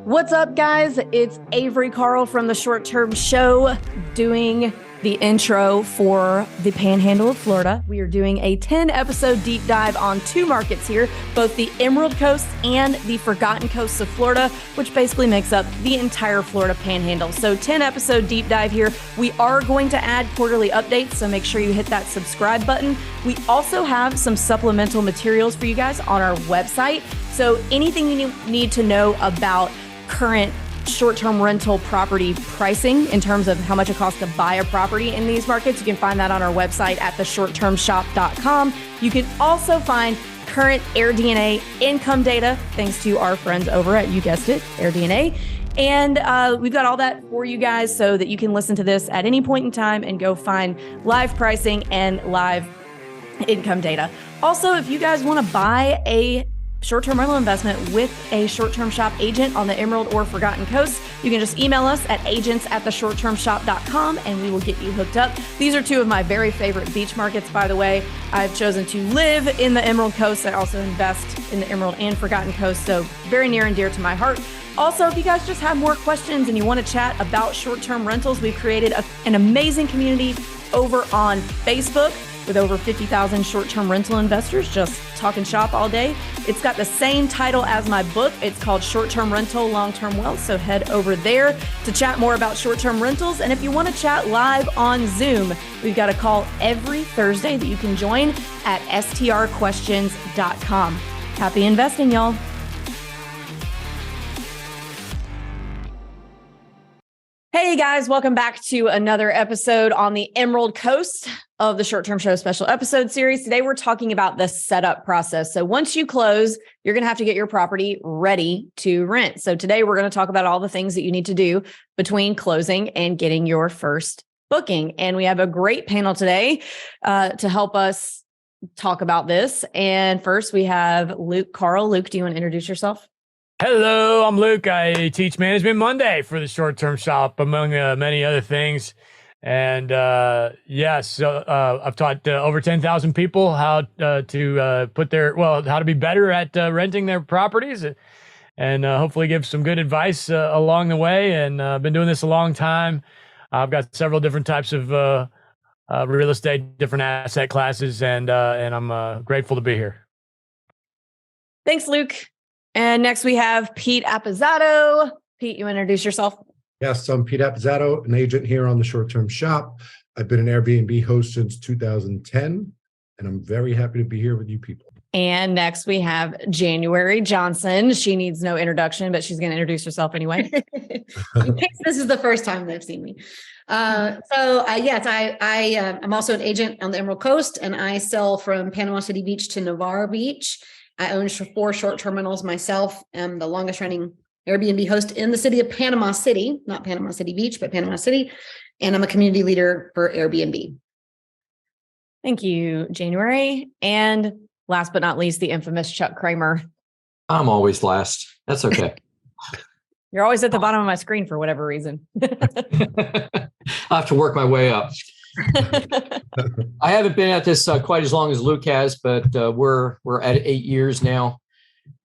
What's up, guys? It's Avery Carl from the Short Term Show doing the intro for the Panhandle of Florida. We are doing a 10-episode deep dive on two markets here, both the Emerald Coast and the Forgotten Coasts of Florida, which basically makes up the entire Florida Panhandle. So 10-episode deep dive here. We are going to add quarterly updates, so make sure you hit that subscribe button. We also have some supplemental materials for you guys on our website. So anything you need to know about current short-term rental property pricing in terms of how much it costs to buy a property in these markets, you can find that on our website at theshorttermshop.com. You can also find current AirDNA income data, thanks to our friends over at, you guessed it, AirDNA. And we've got all that for you guys so that you can listen to this at any point in time and go find live pricing and live income data. Also, if you guys want to buy a short-term rental investment with a short-term shop agent on the Emerald or Forgotten Coast, you can just email us at agents@theshorttermshop.com and we will get you hooked up. These are two of my very favorite beach markets, by the way. I've chosen to live in the Emerald Coast. I also invest in the Emerald and Forgotten Coast, so very near and dear to my heart. Also, if you guys just have more questions and you want to chat about short-term rentals, we've created an amazing community over on Facebook with over 50,000 short-term rental investors just talking shop all day. It's got the same title as my book. It's called Short-Term Rental, Long-Term Wealth. So head over there to chat more about short-term rentals. And if you want to chat live on Zoom, we've got a call every Thursday that you can join at strquestions.com. Happy investing, y'all. Hey guys, welcome back to another episode on the Emerald Coast of the Short Term Show special episode series. Today, we're talking about the setup process. So once you close, you're going to have to get your property ready to rent. So today, we're going to talk about all the things that you need to do between closing and getting your first booking. And we have a great panel today to help us talk about this. And first, we have Luke Carl. Luke, do you want to introduce yourself? Hello, I'm Luke. I teach Management Monday for the Short Term Shop, among many other things. And yes, I've taught over 10,000 people how to how to be better at renting their properties and hopefully give some good advice along the way. And I've been doing this a long time. I've got several different types of real estate, different asset classes, and I'm grateful to be here. Thanks, Luke. And next we have Pete Appizato. Pete, you want to introduce yourself? Yes, I'm Pete Appizato, an agent here on the Short Term Shop. I've been an Airbnb host since 2010, and I'm very happy to be here with you people. And next we have January Johnson. She needs no introduction, but she's going to introduce herself anyway. In case this is the first time they've seen me. I'm also an agent on the Emerald Coast, and I sell from Panama City Beach to Navarre Beach. I own 4 short-term rentals myself. I'm the longest running Airbnb host in the city of Panama City, not Panama City Beach, but Panama City. And I'm a community leader for Airbnb. Thank you, January. And last but not least, the infamous Chuck Kramer. I'm always last. That's okay. You're always at the bottom of my screen for whatever reason. I have to work my way up. I haven't been at this quite as long as Luke has, but we're at 8 years now.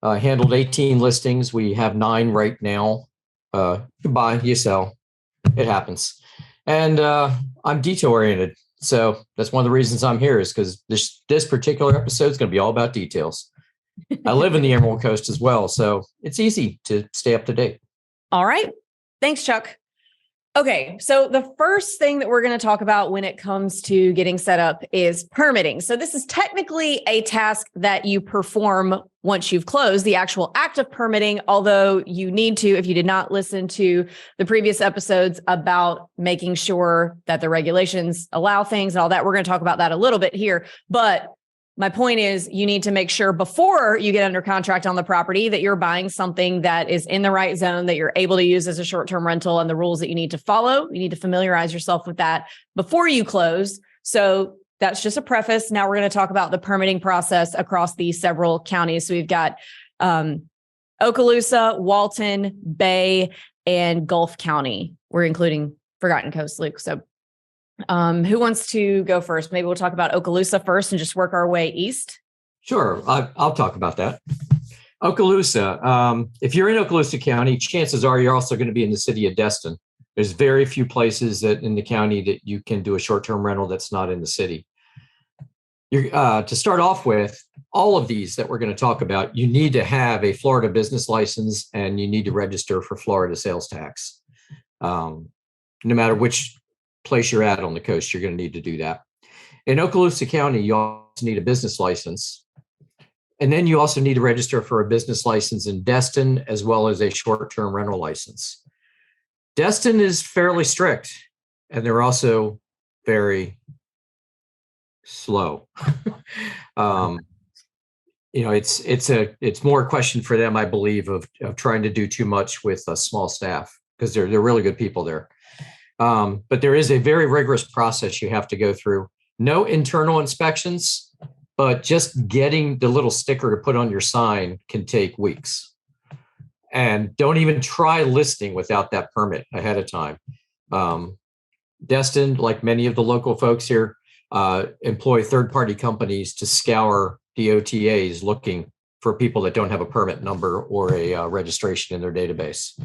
Handled 18 listings. We have 9 right now. You buy, you sell. It happens. And I'm detail oriented. So that's one of the reasons I'm here, is because this particular episode is going to be all about details. I live in the Emerald Coast as well, so it's easy to stay up to date. All right. Thanks, Chuck. Okay, so the first thing that we're going to talk about when it comes to getting set up is permitting. So this is technically a task that you perform once you've closed, the actual act of permitting, although you need to, if you did not listen to the previous episodes about making sure that the regulations allow things and all that, we're going to talk about that a little bit here. But my point is, you need to make sure before you get under contract on the property that you're buying something that is in the right zone, that you're able to use as a short-term rental, and the rules that you need to follow. You need to familiarize yourself with that before you close. So that's just a preface. Now we're going to talk about the permitting process across the several counties. So we've got Okaloosa, Walton, Bay, and Gulf County. We're including Forgotten Coast, Luke. So who wants to go first? Maybe we'll talk about Okaloosa first and just work our way east. Sure. I'll talk about that. Okaloosa. If you're in Okaloosa County, chances are you're also going to be in the city of Destin. There's very few places that in the county that you can do a short-term rental that's not in the city. To start off with, all of these that we're going to talk about, you need to have a Florida business license and you need to register for Florida sales tax. No matter which place you're at on the coast, you're going to need to do that. In Okaloosa County, you also need a business license. And then you also need to register for a business license in Destin, as well as a short-term rental license. Destin is fairly strict, and they're also very slow. It's more a question for them, I believe, of trying to do too much with a small staff, because they're really good people there. But there is a very rigorous process you have to go through. No internal inspections, but just getting the little sticker to put on your sign can take weeks. And don't even try listing without that permit ahead of time. Destin, like many of the local folks here, employ third-party companies to scour the OTAs looking for people that don't have a permit number or a registration in their database.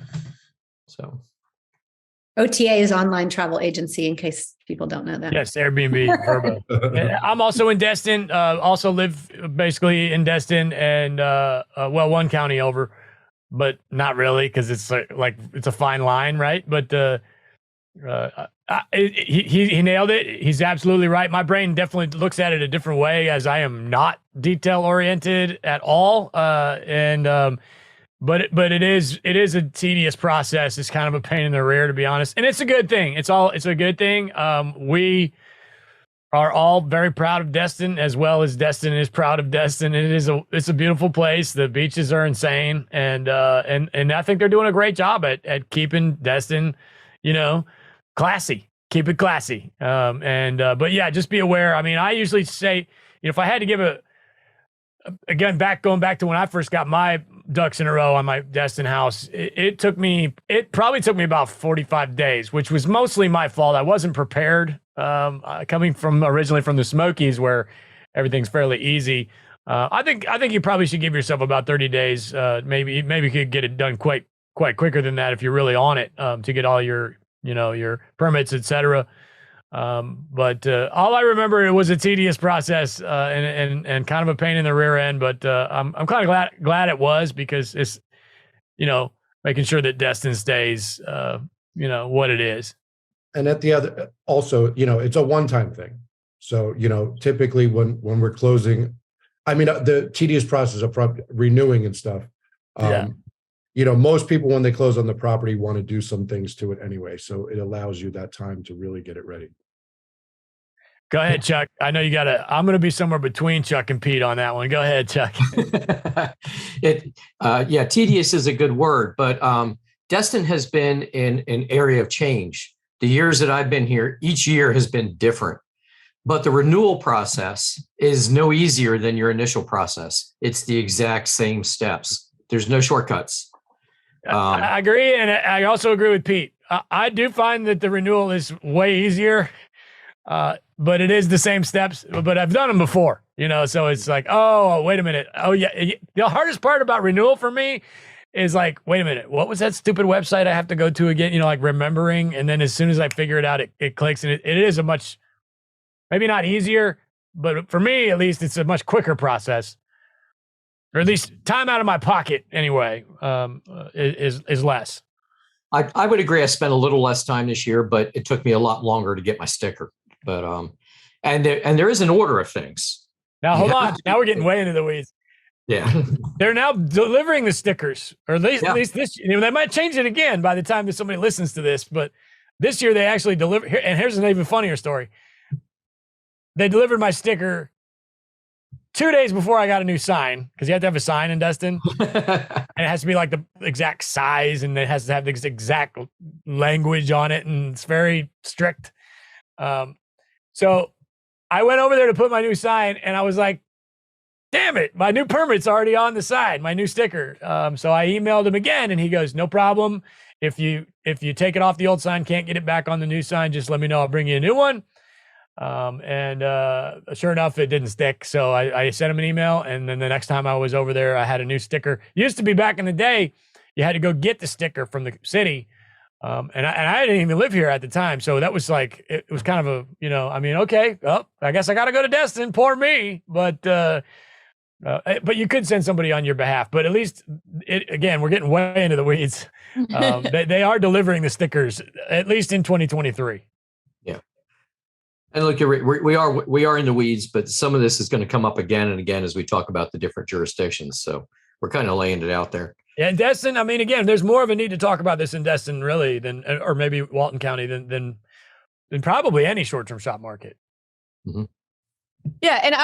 So OTA is online travel agency, in case people don't know that. Yes, Airbnb, Verbo. I'm also in Destin, also live basically in Destin and, one county over, but not really, because it's like it's a fine line, right? But he nailed it. He's absolutely right. My brain definitely looks at it a different way, as I am not detail oriented at all. But it is a tedious process. It's kind of a pain in the rear, to be honest. And it's a good thing. It's a good thing. We are all very proud of Destin, as well as Destin is proud of Destin. It's a beautiful place. The beaches are insane. And I think they're doing a great job at keeping Destin, classy. Keep it classy. But yeah, just be aware. I mean, I usually say, if I had to give going back to when I first got my ducks in a row on my Destin house, it probably took me about 45 days, which was mostly my fault. I wasn't prepared. Coming originally from the Smokies, where everything's fairly easy. I think you probably should give yourself about 30 days. Maybe you could get it done quite quicker than that if you're really on it, to get all your permits, etc. But all I remember, it was a tedious process, and kind of a pain in the rear end. But I'm kind of glad it was, because it's making sure that Destin stays what it is. And at the other, also, it's a one-time thing. So, typically when we're closing, I mean, the tedious process of renewing and stuff. Most people, when they close on the property, want to do some things to it anyway. So it allows you that time to really get it ready. Go ahead, Chuck. I know I'm going to be somewhere between Chuck and Pete on that one. Go ahead, Chuck. Tedious is a good word, but Destin has been in an area of change. The years that I've been here, each year has been different, but the renewal process is no easier than your initial process. It's the exact same steps. There's no shortcuts. I agree. And I also agree with Pete. I do find that the renewal is way easier, but it is the same steps, but I've done them before, so it's like, oh, wait a minute. Oh yeah. The hardest part about renewal for me is like, wait a minute, what was that stupid website I have to go to again? Like remembering. And then as soon as I figure it out, it clicks, and it is a much, maybe not easier, but for me, at least, it's a much quicker process, or at least time out of my pocket anyway, is less. I would agree. I spent a little less time this year, but it took me a lot longer to get my sticker. But and there is an order of things. Now hold on. Now we're getting way into the weeds. Yeah, they're now delivering the stickers, or at least this. They might change it again by the time that somebody listens to this. But this year they actually deliver. And here's an even funnier story. They delivered my sticker 2 days before I got a new sign, because you have to have a sign in Destin, and it has to be like the exact size, and it has to have the exact language on it, and it's very strict. So I went over there to put my new sign, and I was like, damn it, my new permit's already on the side, my new sticker. So I emailed him again, and he goes, no problem. If you take it off the old sign, can't get it back on the new sign, just let me know. I'll bring you a new one. And sure enough, it didn't stick. So I sent him an email. And then the next time I was over there, I had a new sticker. Used to be back in the day, you had to go get the sticker from the city. And I didn't even live here at the time. So that was like, it was kind of okay, well, I guess I got to go to Destin, poor me. But you could send somebody on your behalf, but at least again, we're getting way into the weeds. They are delivering the stickers, at least in 2023. Yeah. And look, we are in the weeds, but some of this is going to come up again and again as we talk about the different jurisdictions. So we're kind of laying it out there. Yeah, and Destin, I mean, again, there's more of a need to talk about this in Destin, really, than, or maybe Walton County, than probably any short-term shop market. Mm-hmm. Yeah, and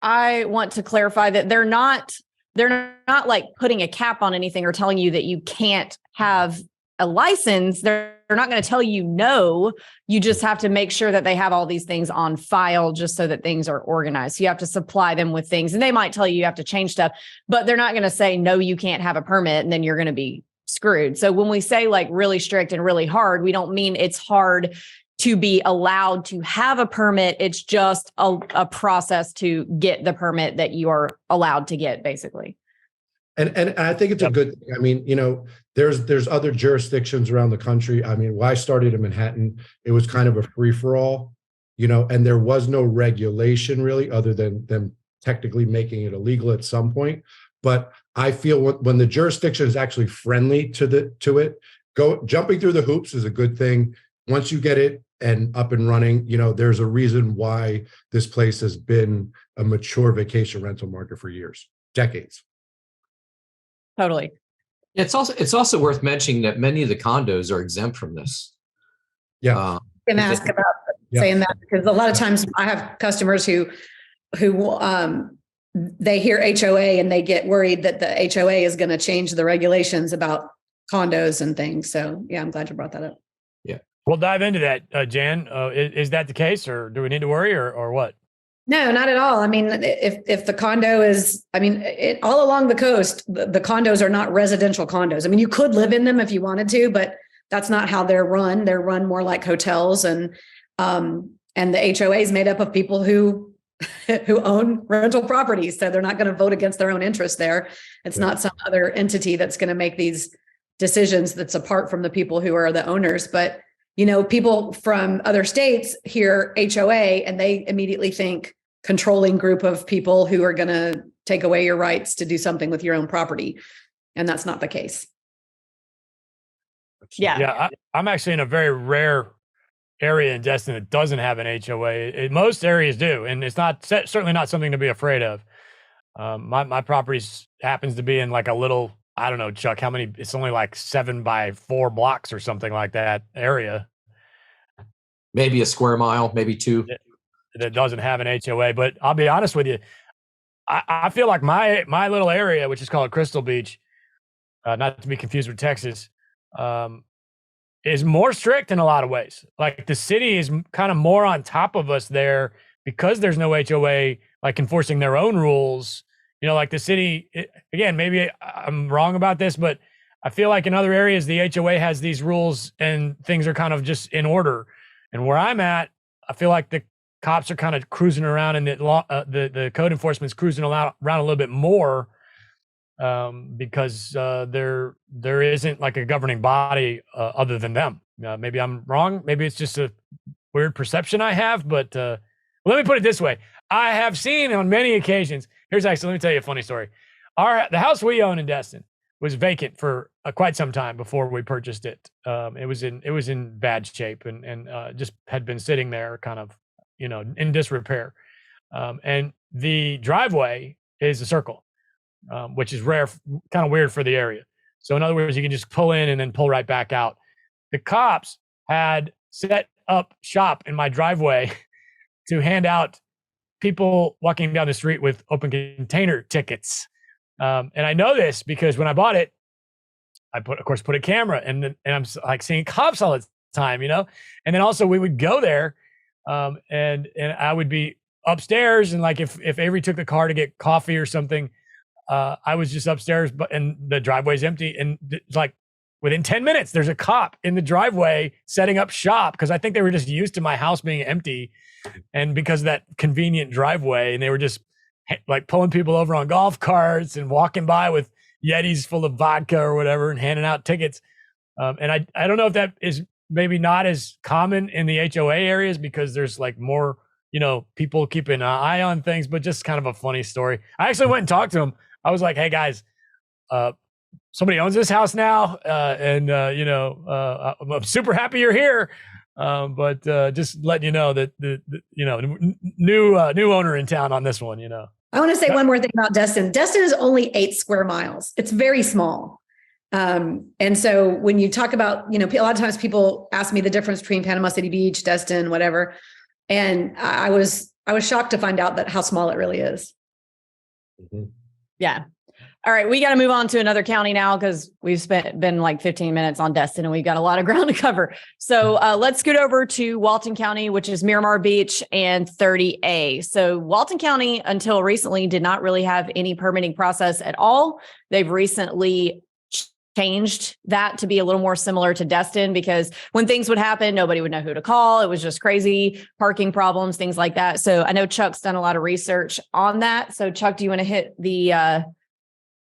I want to clarify that they're not like putting a cap on anything or telling you that you can't have a license. They're not going to tell you no. You just have to make sure that they have all these things on file just so that things are organized. So you have to supply them with things, and they might tell you have to change stuff, but they're not going to say, no, you can't have a permit, and then you're going to be screwed. So when we say like really strict and really hard, we don't mean it's hard to be allowed to have a permit. It's just a process to get the permit that you are allowed to get, basically. And I think it's a good thing. I mean, there's other jurisdictions around the country. I mean, when I started in Manhattan, it was kind of a free for all, and there was no regulation really, other than them technically making it illegal at some point. But I feel when the jurisdiction is actually friendly to it, jumping through the hoops is a good thing. Once you get it and up and running, there's a reason why this place has been a mature vacation rental market for years, decades. Totally. It's also worth mentioning that many of the condos are exempt from this. Yeah. Can ask about saying that, because a lot of times I have customers who they hear HOA and they get worried that the HOA is going to change the regulations about condos and things. So yeah, I'm glad you brought that up. Yeah. We'll dive into that, Jan. Is that the case, or do we need to worry, or what? No, not at all. I mean, if the condo is, all along the coast, the condos are not residential condos. I mean, you could live in them if you wanted to, but that's not how they're run. They're run more like hotels, and the HOA is made up of people who own rental properties. So they're not going to vote against their own interests there. It's not some other entity that's going to make these decisions that's apart from the people who are the owners. But people from other states hear HOA and they immediately think controlling group of people who are going to take away your rights to do something with your own property. And that's not the case. Yeah. Yeah. I'm actually in a very rare area in Destin that doesn't have an HOA. Most areas do. And it's certainly not something to be afraid of. My property happens to be in like a little, I don't know, Chuck, how many, it's only like 7 by 4 blocks or something like that area. Maybe a square mile, maybe 2. That doesn't have an HOA. But I'll be honest with you, I feel like my little area, which is called Crystal Beach, not to be confused with Texas, is more strict in a lot of ways. Like the city is kind of more on top of us there because there's no HOA, like enforcing their own rules. Like the city, again, maybe I'm wrong about this, but I feel like in other areas, the HOA has these rules and things are kind of just in order. And where I'm at, I feel like the cops are kind of cruising around, and the code enforcement's cruising around a little bit more because there isn't like a governing body other than them. Maybe I'm wrong. Maybe it's just a weird perception I have. But let me put it this way: I have seen on many occasions. Let me tell you a funny story. The house we own in Destin was vacant for quite some time before we purchased it. It was in bad shape and just had been sitting there kind of, in disrepair. And the driveway is a circle, which is rare, kind of weird for the area. So in other words, you can just pull in and then pull right back out. The cops had set up shop in my driveway to hand out people walking down the street with open container tickets. And I know this because when I bought it, I put a camera and I'm like seeing cops all the time, and then also we would go there and I would be upstairs, and like if Avery took the car to get coffee or something, I was just upstairs, and the driveway's empty, and like within 10 minutes, there's a cop in the driveway setting up shop because I think they were just used to my house being empty. And because of that convenient driveway, and they were just like pulling people over on golf carts and walking by with Yetis full of vodka or whatever and handing out tickets. And I don't know if that is maybe not as common in the HOA areas because there's like more, people keeping an eye on things, but just kind of a funny story. I actually went and talked to him. I was like, hey guys, somebody owns this house now. I'm super happy you're here. But just letting you know that new owner in town on this one, I want to say one more thing about Destin. Destin is only 8 square miles. It's very small. And so when you talk about, a lot of times people ask me the difference between Panama City Beach, Destin, whatever. And I was shocked to find out that how small it really is. Mm-hmm. Yeah. All right, we got to move on to another county now because we've been like 15 minutes on Destin and we've got a lot of ground to cover. So let's scoot over to Walton County, which is Miramar Beach and 30A. So Walton County, until recently, did not really have any permitting process at all. They've recently changed that to be a little more similar to Destin because when things would happen, nobody would know who to call. It was just crazy, parking problems, things like that. So I know Chuck's done a lot of research on that. So Chuck, do you want to hit the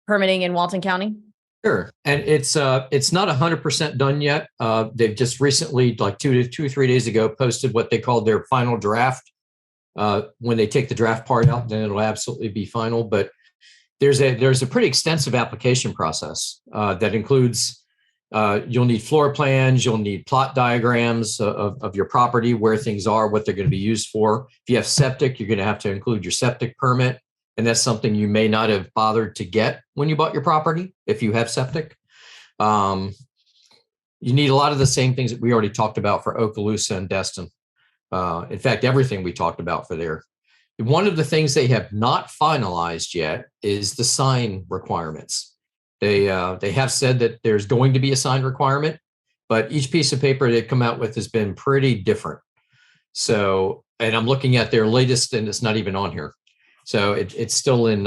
permitting in Walton County? Sure. And it's not 100% done yet. They've just recently, like 2 or 3 days ago, posted what they called their final draft. When they take the draft part out, then it'll absolutely be final. But there's a pretty extensive application process that includes you'll need floor plans, you'll need plot diagrams of your property, where things are, what they're going to be used for. If you have septic, you're going to have to include your septic permit. And that's something you may not have bothered to get when you bought your property, if you have septic. You need a lot of the same things that we already talked about for Okaloosa and Destin. In fact, everything we talked about for there. One of the things they have not finalized yet is the sign requirements. They have said that there's going to be a sign requirement, but each piece of paper they come out with has been pretty different. So, and I'm looking at their latest, and it's not even on here. So it's still in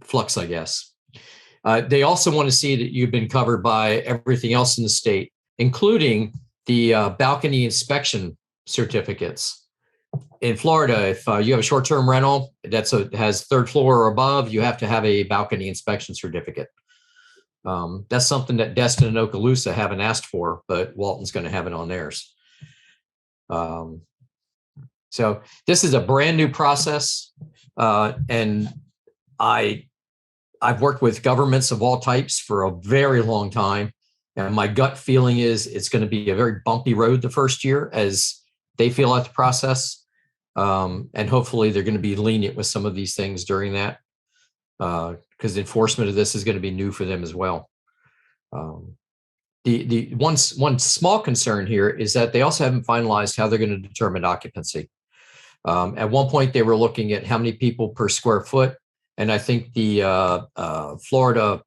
flux, I guess. They also want to see that you've been covered by everything else in the state, including the balcony inspection certificates. In Florida, if you have a short-term rental has 3rd floor or above, you have to have a balcony inspection certificate. That's something that Destin and Okaloosa haven't asked for, but Walton's going to have it on theirs. So this is a brand new process, and I've worked with governments of all types for a very long time, and my gut feeling is it's going to be a very bumpy road the first year as they feel out the process, and hopefully they're going to be lenient with some of these things during that, because enforcement of this is going to be new for them as well. The one small concern here is that they also haven't finalized how they're going to determine occupancy. At one point, they were looking at how many people per square foot, and I think the Florida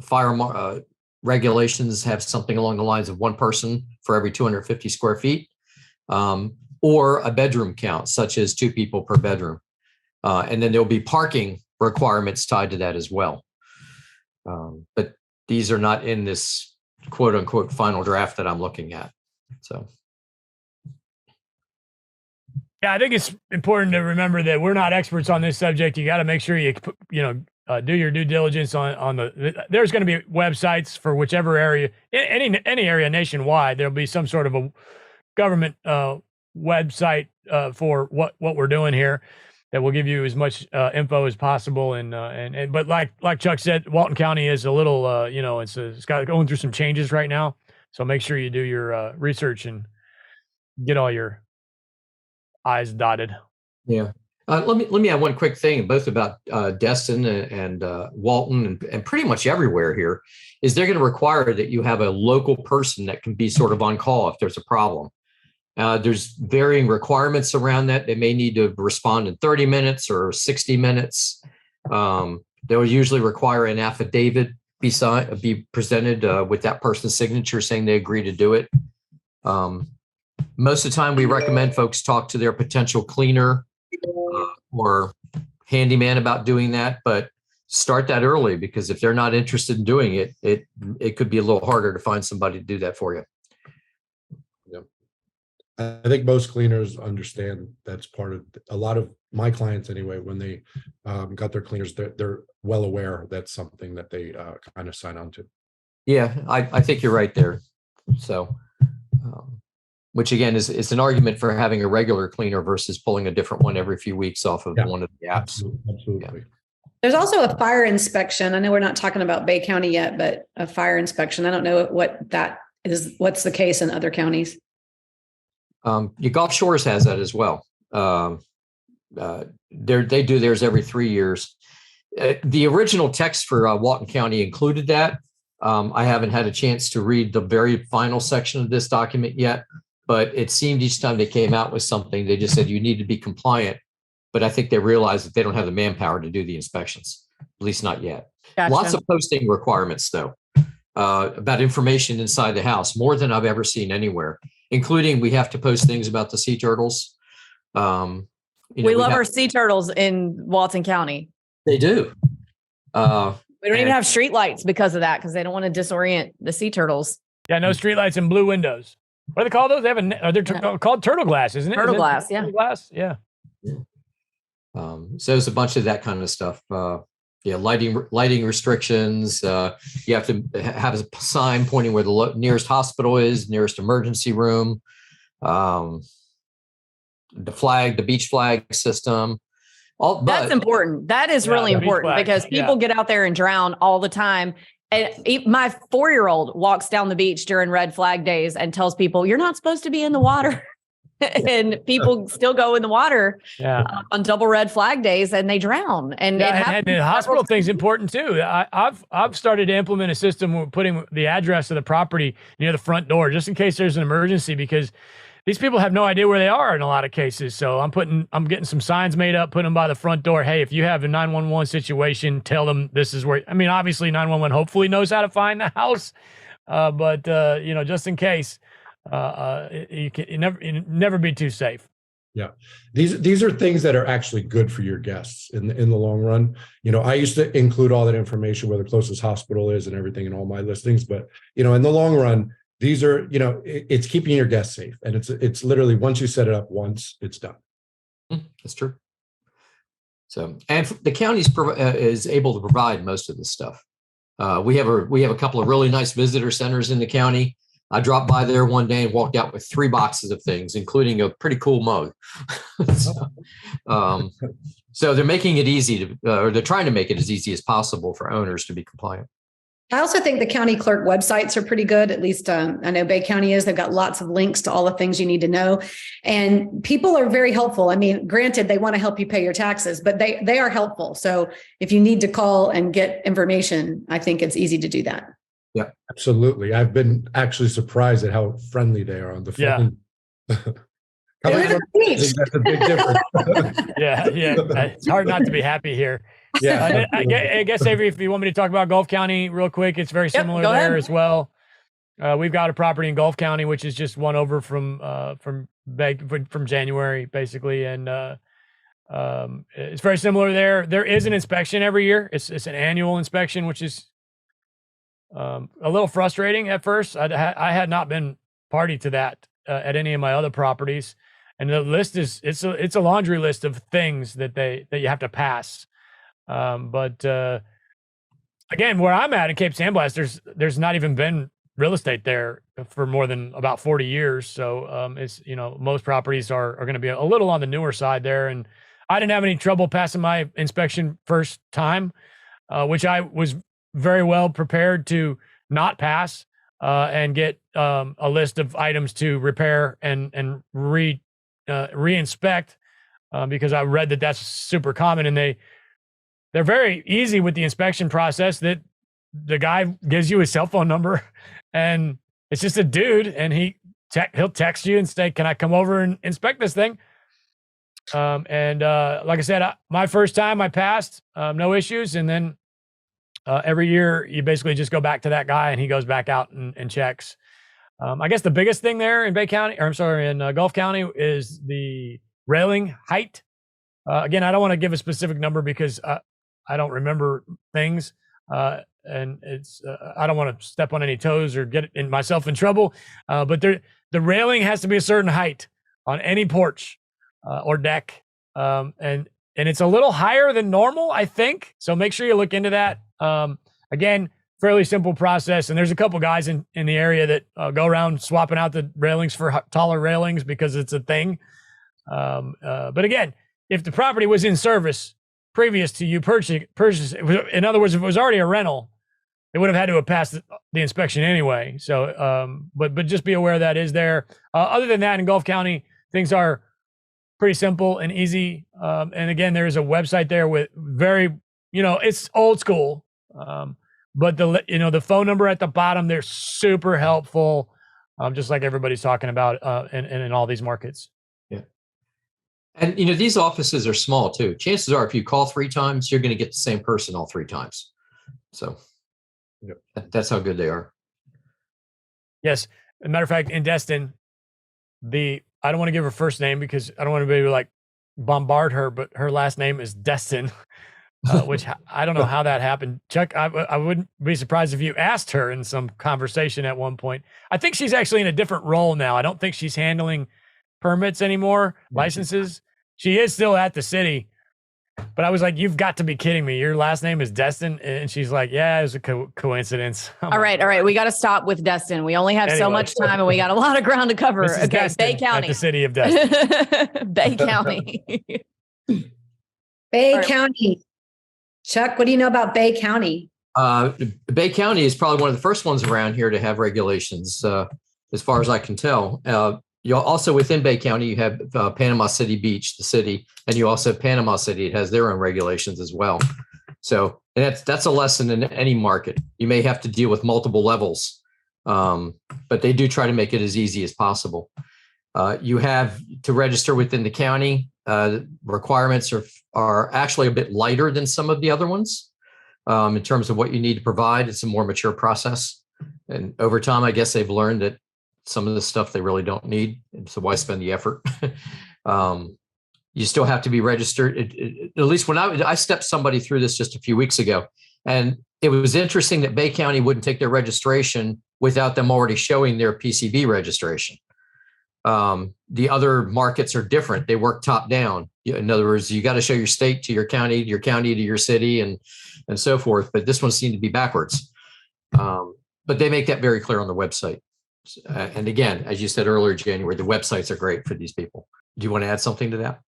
fire regulations have something along the lines of 1 person for every 250 square feet, or a bedroom count, such as 2 people per bedroom. And then there'll be parking requirements tied to that as well. But these are not in this quote unquote final draft that I'm looking at. So. Yeah, I think it's important to remember that we're not experts on this subject. You got to make sure you do your due diligence on there's going to be websites for whichever area, any area nationwide. There'll be some sort of a government website for what we're doing here that will give you as much info as possible. But like Chuck said, Walton County is a little it's got going through some changes right now. So make sure you do your research and get all your I's dotted. Yeah. Let me add one quick thing, both about Destin and Walton and pretty much everywhere here, is they're going to require that you have a local person that can be sort of on call if there's a problem. There's varying requirements around that. They may need to respond in 30 minutes or 60 minutes. They will usually require an affidavit be presented with that person's signature saying they agree to do it. Most of the time, we recommend folks talk to their potential cleaner or handyman about doing that. But start that early, because if they're not interested in doing it, it could be a little harder to find somebody to do that for you. I think most cleaners understand that's part of a lot of my clients anyway. When they got their cleaners, they're well aware that's something that they kind of sign on to. Yeah, I think you're right there. So, which again is an argument for having a regular cleaner versus pulling a different one every few weeks off of one of the apps. Absolutely. Yeah. There's also a fire inspection. I know we're not talking about Bay County yet, but a fire inspection. I don't know what that is. What's the case in other counties? Your Gulf Shores has that as well. They do theirs every 3 years. The original text for Walton County included that. I haven't had a chance to read the very final section of this document yet, but it seemed each time they came out with something, they just said you need to be compliant. But I think they realized that they don't have the manpower to do the inspections, at least not yet. Gotcha. Lots of posting requirements, though, about information inside the house, more than I've ever seen anywhere, including we have to post things about the sea turtles. We love our sea turtles in Walton County. They do. We don't even have street lights because of that, because they don't want to disorient the sea turtles. Yeah, no street lights and blue windows. What do they call those? They have they're called turtle glass, isn't it? Turtle glass, yeah. Turtle glass, yeah. So there's a bunch of that kind of stuff. Lighting restrictions. You have to have a sign pointing where the nearest hospital is, nearest emergency room. The beach flag system. That's important. That is really important because people get out there and drown all the time. And my 4-year-old walks down the beach during red flag days and tells people, "You're not supposed to be in the water." And people still go in the water on double red flag days and they drown. And the hospital thing's important too. I've started to implement a system where putting the address of the property near the front door, just in case there's an emergency, because these people have no idea where they are in a lot of cases. So I'm getting some signs made up, putting them by the front door. Hey, if you have a 911 situation, tell them this is where. I mean, obviously 911 hopefully knows how to find the house, but just in case. You never be too safe. Yeah, these are things that are actually good for your guests in the long run. I used to include all that information, where the closest hospital is and everything in all my listings, but in the long run, these are it's keeping your guests safe, and it's literally once you set it up once, it's done. That's true. So, and the county is able to provide most of this stuff. We have a couple of really nice visitor centers in the county. I dropped by there one day and walked out with 3 boxes of things, including a pretty cool mug. So they're making it easy or they're trying to make it as easy as possible for owners to be compliant. I also think the county clerk websites are pretty good. At least I know Bay County is. They've got lots of links to all the things you need to know. And people are very helpful. I mean, granted, they want to help you pay your taxes, but they are helpful. So if you need to call and get information, I think it's easy to do that. Yeah, absolutely. I've been actually surprised at how friendly they are on the phone. Yeah. That's a big difference. Yeah. It's hard not to be happy here. Yeah. I guess, Avery, if you want me to talk about Gulf County real quick, it's very similar there as well. We've got a property in Gulf County, which is just one over from January, basically, and it's very similar there. There is an inspection every year. It's an annual inspection, which is a little frustrating at first. I had not been party to that at any of my other properties, and the list it's a laundry list of things that you have to pass. But again, where I'm at in Cape San Blas, there's not even been real estate there for more than about 40 years. So it's most properties are going to be a little on the newer side there, and I didn't have any trouble passing my inspection first time, which I was very well prepared to not pass and get a list of items to repair and re-inspect because I read that that's super common, and they're very easy with the inspection process. That the guy gives you his cell phone number, and it's just a dude, and he'll text you and say, "Can I come over and inspect this thing?" Like I said, my first time I passed, no issues, and then every year you basically just go back to that guy and he goes back out and checks. I guess the biggest thing there in in Gulf County is the railing height. Again, I don't want to give a specific number because I don't remember things. And it's I don't want to step on any toes or get myself in trouble. But the railing has to be a certain height on any porch or deck, and it's a little higher than normal, I think. So make sure you look into that. Again, fairly simple process, and there's a couple guys in the area that go around swapping out the railings for taller railings because it's a thing. But again, if the property was in service previous to you purchase, in other words, if it was already a rental, it would have had to have passed the inspection anyway. So, but just be aware that is there. Other than that, in Gulf County, things are pretty simple and easy. And again, there is a website there with very, it's old school. But the phone number at the bottom, they're super helpful. Just like everybody's talking about, in all these markets. Yeah. And, these offices are small too. Chances are if you call 3 times, you're going to get the same person all 3 times. So that's how good they are. Yes. As a matter of fact, in Destin, I don't want to give her first name because I don't want to be like bombard her, but her last name is Destin, which I don't know how that happened. Chuck, I wouldn't be surprised if you asked her in some conversation at one point. I think she's actually in a different role now. I don't think she's handling permits anymore, licenses. She is still at the city, but I was like, you've got to be kidding me. Your last name is Destin. And she's like, yeah, it was a coincidence. All right. We got to stop with Destin. We only have so much time and we got a lot of ground to cover. Okay. Destin, Bay County. At the city of Destin. Bay County. Bay County. Chuck, what do you know about Bay County? Bay County is probably one of the first ones around here to have regulations, as far as I can tell. You also within Bay County, you have Panama City Beach, the city, and you also have Panama City. It has their own regulations as well. So that's a lesson in any market. You may have to deal with multiple levels, but they do try to make it as easy as possible. You have to register within the county. Requirements are actually a bit lighter than some of the other ones in terms of what you need to provide. It's a more mature process. And over time, I guess they've learned that some of the stuff they really don't need. And so why spend the effort? You still have to be registered. At least when I stepped somebody through this just a few weeks ago, and it was interesting that Bay County wouldn't take their registration without them already showing their PCB registration. The other markets are different. They work top down. In other words, you got to show your state to your county to your city and so forth. But this one seemed to be backwards. But they make that very clear on the website. And again, as you said earlier, January, the websites are great for these people. Do you want to add something to that?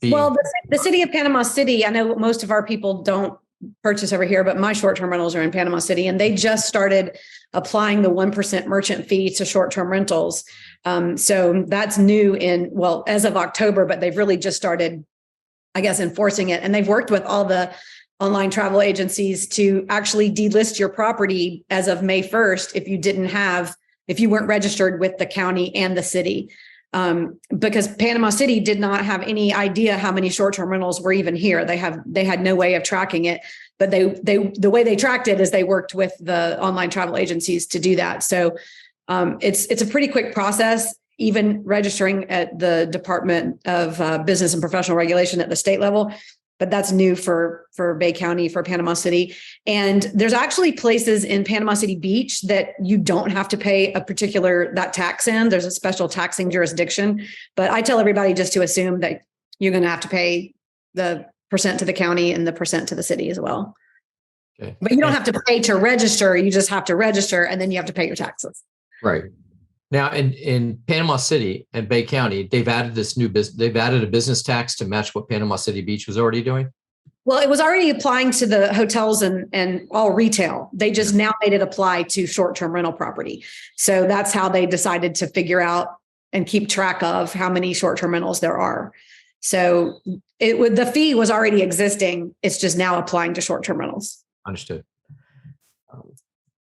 Well, the city of Panama City, I know most of our people don't purchase over here, but my short-term rentals are in Panama City, and they just started applying the 1% merchant fee to short-term rentals. So that's new as of October, but they've really just started, I guess, enforcing it. And they've worked with all the online travel agencies to actually delist your property as of May 1st if you weren't registered with the county and the city. Because Panama City did not have any idea how many short-term rentals were even here. They had no way of tracking it, but the way they tracked it is they worked with the online travel agencies to do that. So it's a pretty quick process, even registering at the Department of Business and Professional Regulation at the state level. But that's new for Bay County, for Panama City. And there's actually places in Panama City Beach that you don't have to pay that tax in. There's a special taxing jurisdiction. But I tell everybody just to assume that you're going to have to pay the percent to the county and the percent to the city as well. Okay. But you don't have to pay to register. You just have to register and then you have to pay your taxes. Right. Now, in Panama City and Bay County, they've added this new business. They've added a business tax to match what Panama City Beach was already doing. Well, it was already applying to the hotels and all retail. They just now made it apply to short-term rental property. So that's how they decided to figure out and keep track of how many short-term rentals there are. So the fee was already existing. It's just now applying to short-term rentals. Understood.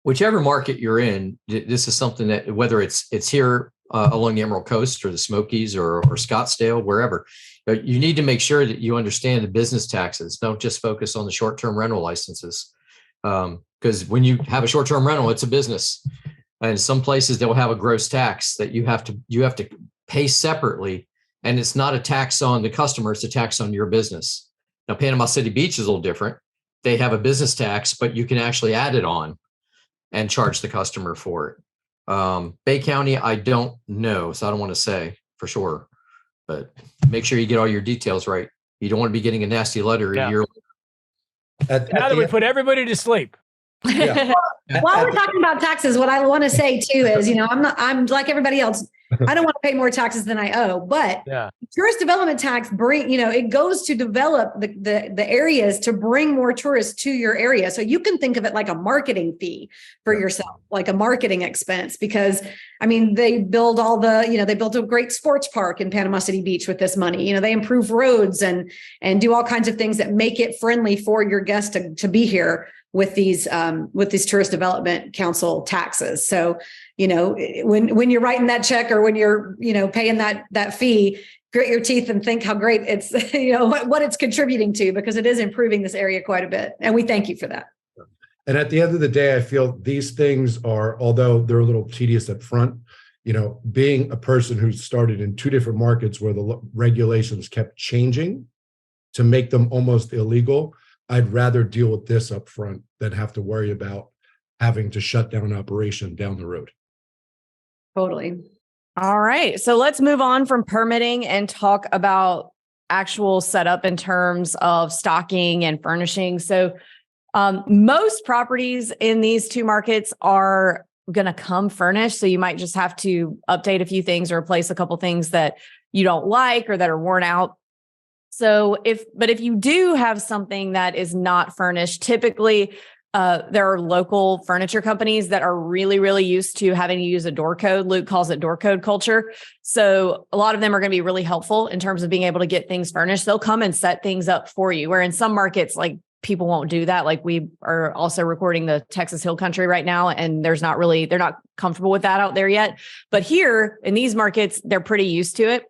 Whichever market you're in, this is something that whether it's here along the Emerald Coast or the Smokies or Scottsdale, wherever, you need to make sure that you understand the business taxes. Don't just focus on the short-term rental licenses, because when you have a short-term rental, it's a business, and some places they'll have a gross tax that you have to pay separately, and it's not a tax on the customer; it's a tax on your business. Now, Panama City Beach is a little different. they have a business tax, but you can actually add it on and charge the customer for it. Bay County, I don't know, so I don't want to say for sure, but make sure you get all your details right. You don't want to be getting a nasty letter a year later. Now that we put everybody to sleep. Yeah. While we're talking about taxes, what I want to say too is, I'm like everybody else. I don't want to pay more taxes than I owe, but tourist development tax it goes to develop the areas to bring more tourists to your area. So you can think of it like a marketing fee for yourself, like a marketing expense, because they build they built a great sports park in Panama City Beach with this money. They improve roads and do all kinds of things that make it friendly for your guests to be here with these tourist development council taxes. So, when you're writing that check or when you're, paying that fee, grit your teeth and think how great it's, what it's contributing to, because it is improving this area quite a bit. And we thank you for that. And at the end of the day, I feel these things are, although they're a little tedious up front, being a person who started in two different markets where the regulations kept changing to make them almost illegal, I'd rather deal with this up front than have to worry about having to shut down an operation down the road. Totally. All right. So let's move on from permitting and talk about actual setup in terms of stocking and furnishing. So most properties in these two markets are going to come furnished. So you might just have to update a few things or replace a couple things that you don't like or that are worn out. So if you do have something that is not furnished, typically there are local furniture companies that are really, really used to having to use a door code. Luke calls it door code culture. So a lot of them are going to be really helpful in terms of being able to get things furnished. They'll come and set things up for you, where in some markets, like, people won't do that. Like, we are also recording the Texas Hill Country right now, and they're not comfortable with that out there yet. But here in these markets, they're pretty used to it.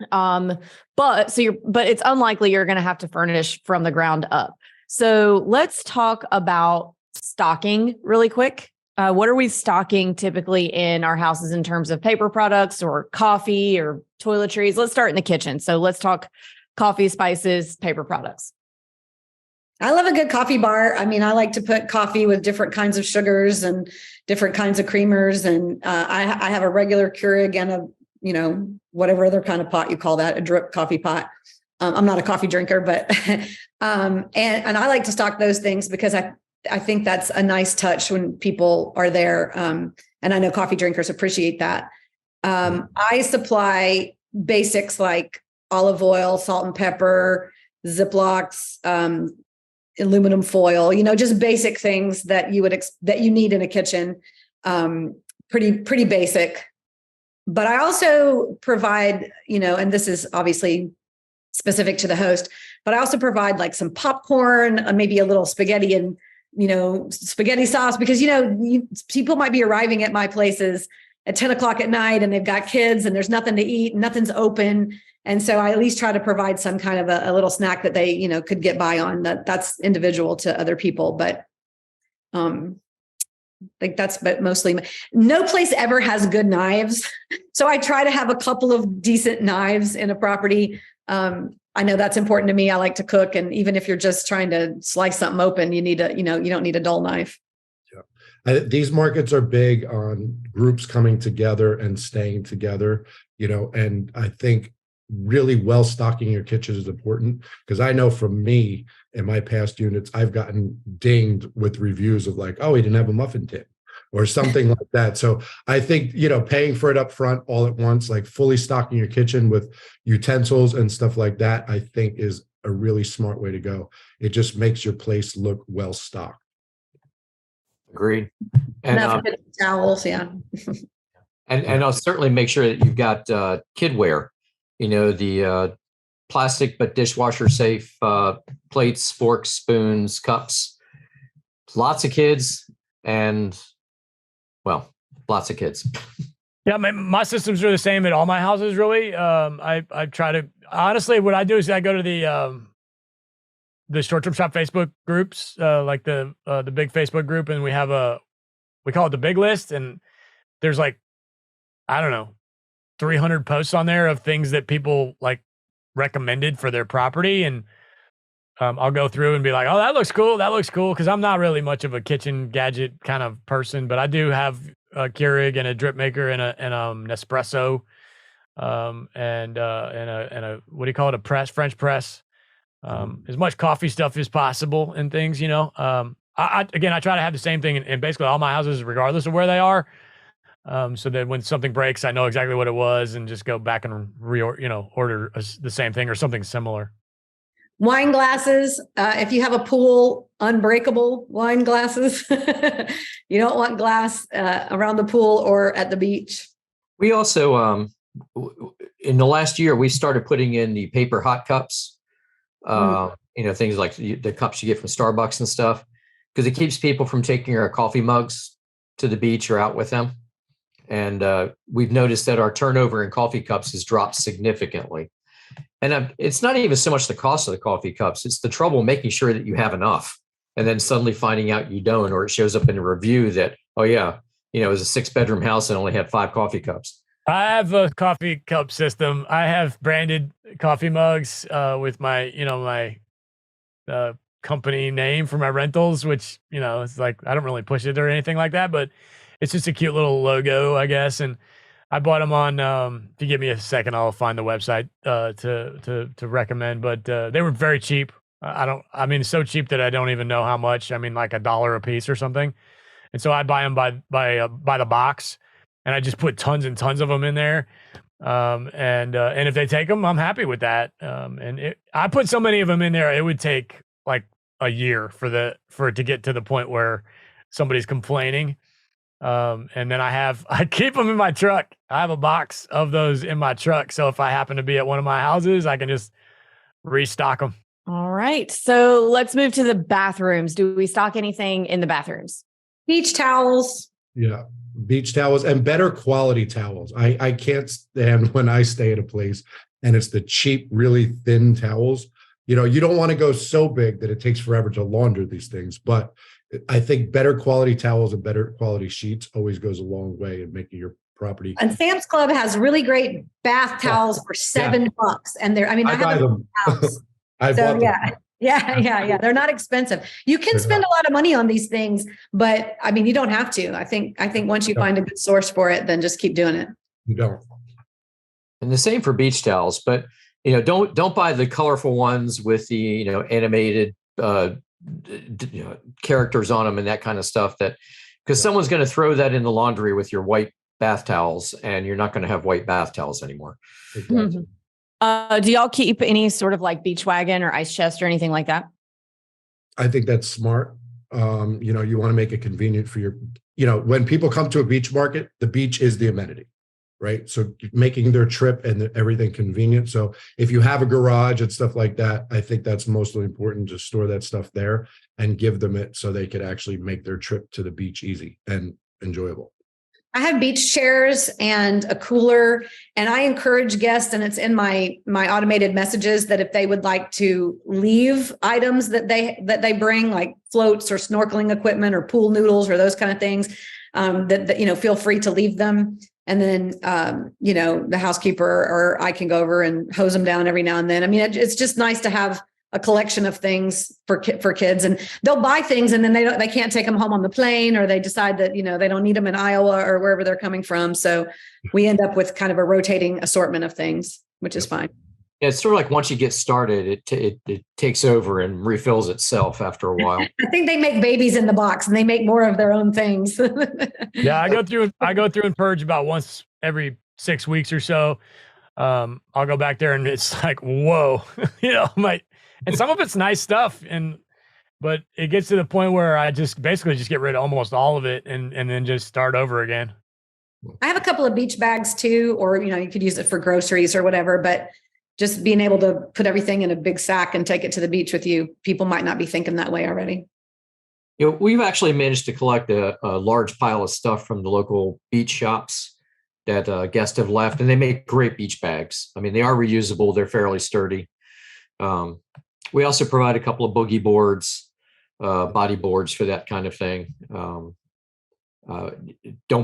But it's unlikely you're going to have to furnish from the ground up. So let's talk about stocking really quick. What are we stocking typically in our houses in terms of paper products or coffee or toiletries? Let's start in the kitchen. So let's talk coffee, spices, paper products. I love a good coffee bar. I like to put coffee with different kinds of sugars and different kinds of creamers. And I have a regular Keurig and a, whatever other kind of pot you call that, a drip coffee pot. I'm not a coffee drinker, but, and I like to stock those things because I think that's a nice touch when people are there. And I know coffee drinkers appreciate that. I supply basics like olive oil, salt and pepper, Ziplocs, aluminum foil, just basic things that you need in a kitchen. Pretty basic. But I also provide, and this is obviously specific to the host, but I also provide like some popcorn, maybe a little spaghetti and, spaghetti sauce, because, people might be arriving at my places at 10 o'clock at night and they've got kids and there's nothing to eat, nothing's open. And so I at least try to provide some kind of a little snack that they, could get by on. That's individual to other people, but but mostly no place ever has good knives. So I try to have a couple of decent knives in a property. I know that's important to me. I like to cook. And even if you're just trying to slice something open, you don't need a dull knife. Yeah. These markets are big on groups coming together and staying together, and I think really well stocking your kitchen is important, because I know from me in my past units, I've gotten dinged with reviews of like, oh, he didn't have a muffin tin or something like that. So I think, paying for it up front all at once, like fully stocking your kitchen with utensils and stuff like that, I think is a really smart way to go. It just makes your place look well stocked. Agreed. And towels, yeah. and I'll certainly make sure that you've got kidware, the plastic but dishwasher safe plates, forks, spoons, cups. Lots of kids and, lots of kids. Yeah, my systems are the same at all my houses, really. I try to, honestly, what I do is I go to the short-term shop Facebook groups, like the big Facebook group, and we call it the big list, and there's like, I don't know, 300 posts on there of things that people like recommended for their property. And I'll go through and be like, oh, that looks cool. That looks cool. Cause I'm not really much of a kitchen gadget kind of person, but I do have a Keurig and a drip maker and an Nespresso, and a, what do you call it? A press, French press, as much coffee stuff as possible and things, you know. Again, I try to have the same thing in basically all my houses, regardless of where they are. So that when something breaks, I know exactly what it was and just go back and order the same thing or something similar. Wine glasses. If you have a pool, unbreakable wine glasses. You don't want glass around the pool or at the beach. We also, in the last year, we started putting in the paper hot cups, things like the cups you get from Starbucks and stuff, because it keeps people from taking their coffee mugs to the beach or out with them. And we've noticed that our turnover in coffee cups has dropped significantly. And it's not even so much the cost of the coffee cups. It's the trouble making sure that you have enough and then suddenly finding out you don't, or it shows up in a review that, oh yeah, it was a 6-bedroom house and only had 5 coffee cups. I have a coffee cup system. I have branded coffee mugs with my, my company name for my rentals, which, it's like, I don't really push it or anything like that, but it's just a cute little logo, I guess. And I bought them on, if you give me a second, I'll find the website to recommend, but they were very cheap. It's so cheap that I don't even know how much. I mean, like $1 a piece or something. And so I buy them by the box, and I just put tons and tons of them in there. And if they take them, I'm happy with that. I put so many of them in there, it would take like a year for it to get to the point where somebody's complaining. And then I keep them in my truck. I have a box of those in my truck. So if I happen to be at one of my houses, I can just restock them. All right. So let's move to the bathrooms. Do we stock anything in the bathrooms? Beach towels. Yeah. Beach towels and better quality towels. I can't stand when I stay at a place and it's the cheap, really thin towels. You don't want to go so big that it takes forever to launder these things, but I think better quality towels and better quality sheets always goes a long way in making your property. And Sam's Club has really great bath towels for $7. And I buy them. I bought them. Yeah. They're not expensive. You can spend a lot of money on these things, but you don't have to. I think once you find a good source for it, then just keep doing it. You don't. And the same for beach towels, but don't buy the colorful ones with the animated characters on them and that kind of stuff, because someone's going to throw that in the laundry with your white bath towels, and you're not going to have white bath towels anymore. Exactly. Do y'all keep any sort of like beach wagon or ice chest or anything like that? I think that's smart. You want to make it convenient for when people come to a beach market, the beach is the amenity, right? So making their trip and everything convenient. So if you have a garage and stuff like that, I think that's mostly important to store that stuff there and give them it so they could actually make their trip to the beach easy and enjoyable. I have beach chairs and a cooler, and I encourage guests, and it's in my automated messages, that if they would like to leave items that they bring, like floats or snorkeling equipment or pool noodles or those kind of things, that feel free to leave them. And then, the housekeeper or I can go over and hose them down every now and then. It's just nice to have a collection of things for kids, and they'll buy things and then they can't take them home on the plane, or they decide that, they don't need them in Iowa or wherever they're coming from. So we end up with kind of a rotating assortment of things, which is fine. Yeah, it's sort of like once you get started, it takes over and refills itself after a while. I think they make babies in the box and they make more of their own things. Yeah, I go through and purge about once every 6 weeks or so. I'll go back there and it's like, whoa, and some of it's nice stuff, but it gets to the point where I just basically just get rid of almost all of it and then just start over again. I have a couple of beach bags too, or, you could use it for groceries or whatever, but just being able to put everything in a big sack and take it to the beach with you, people might not be thinking that way already. We've actually managed to collect a large pile of stuff from the local beach shops that guests have left, and they make great beach bags. They are reusable. They're fairly sturdy. We also provide a couple of boogie boards, body boards for that kind of thing. Don't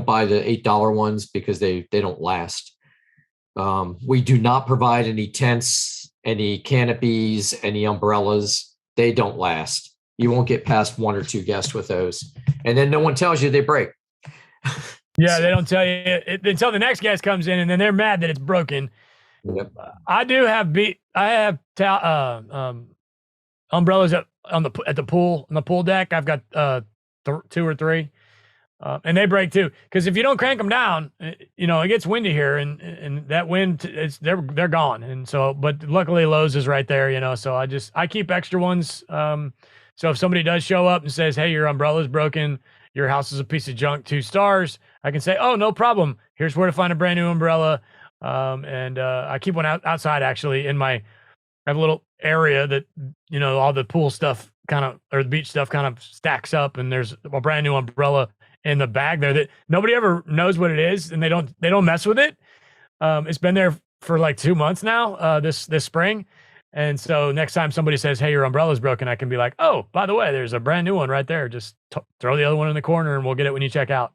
buy the $8 ones because they don't last. We do not provide any tents, any canopies, any umbrellas. they don't last. You won't get past 1 or 2 guests with those. And then no one tells you they break. Yeah, they don't tell you it until the next guest comes in, and then they're mad that it's broken. Yep. I do have umbrellas at the pool, on the pool deck. I've got 2 or 3, and they break too. Because if you don't crank them down, it gets windy here, and that wind, they're gone. And so, but luckily Lowe's is right there, so I keep extra ones. So if somebody does show up and says, "Hey, your umbrella's broken, your house is a piece of junk, 2 stars," I can say, "Oh, no problem. Here's where to find a brand new umbrella." And I keep one outside actually I have a little area that, all the pool stuff or the beach stuff kind of stacks up, and there's a brand new umbrella in the bag there that nobody ever knows what it is, and they don't mess with it. It's been there for like 2 months now, this spring. And so next time somebody says, "Hey, your umbrella's broken," I can be like, "Oh, by the way, there's a brand new one right there. Just throw the other one in the corner and we'll get it when you check out."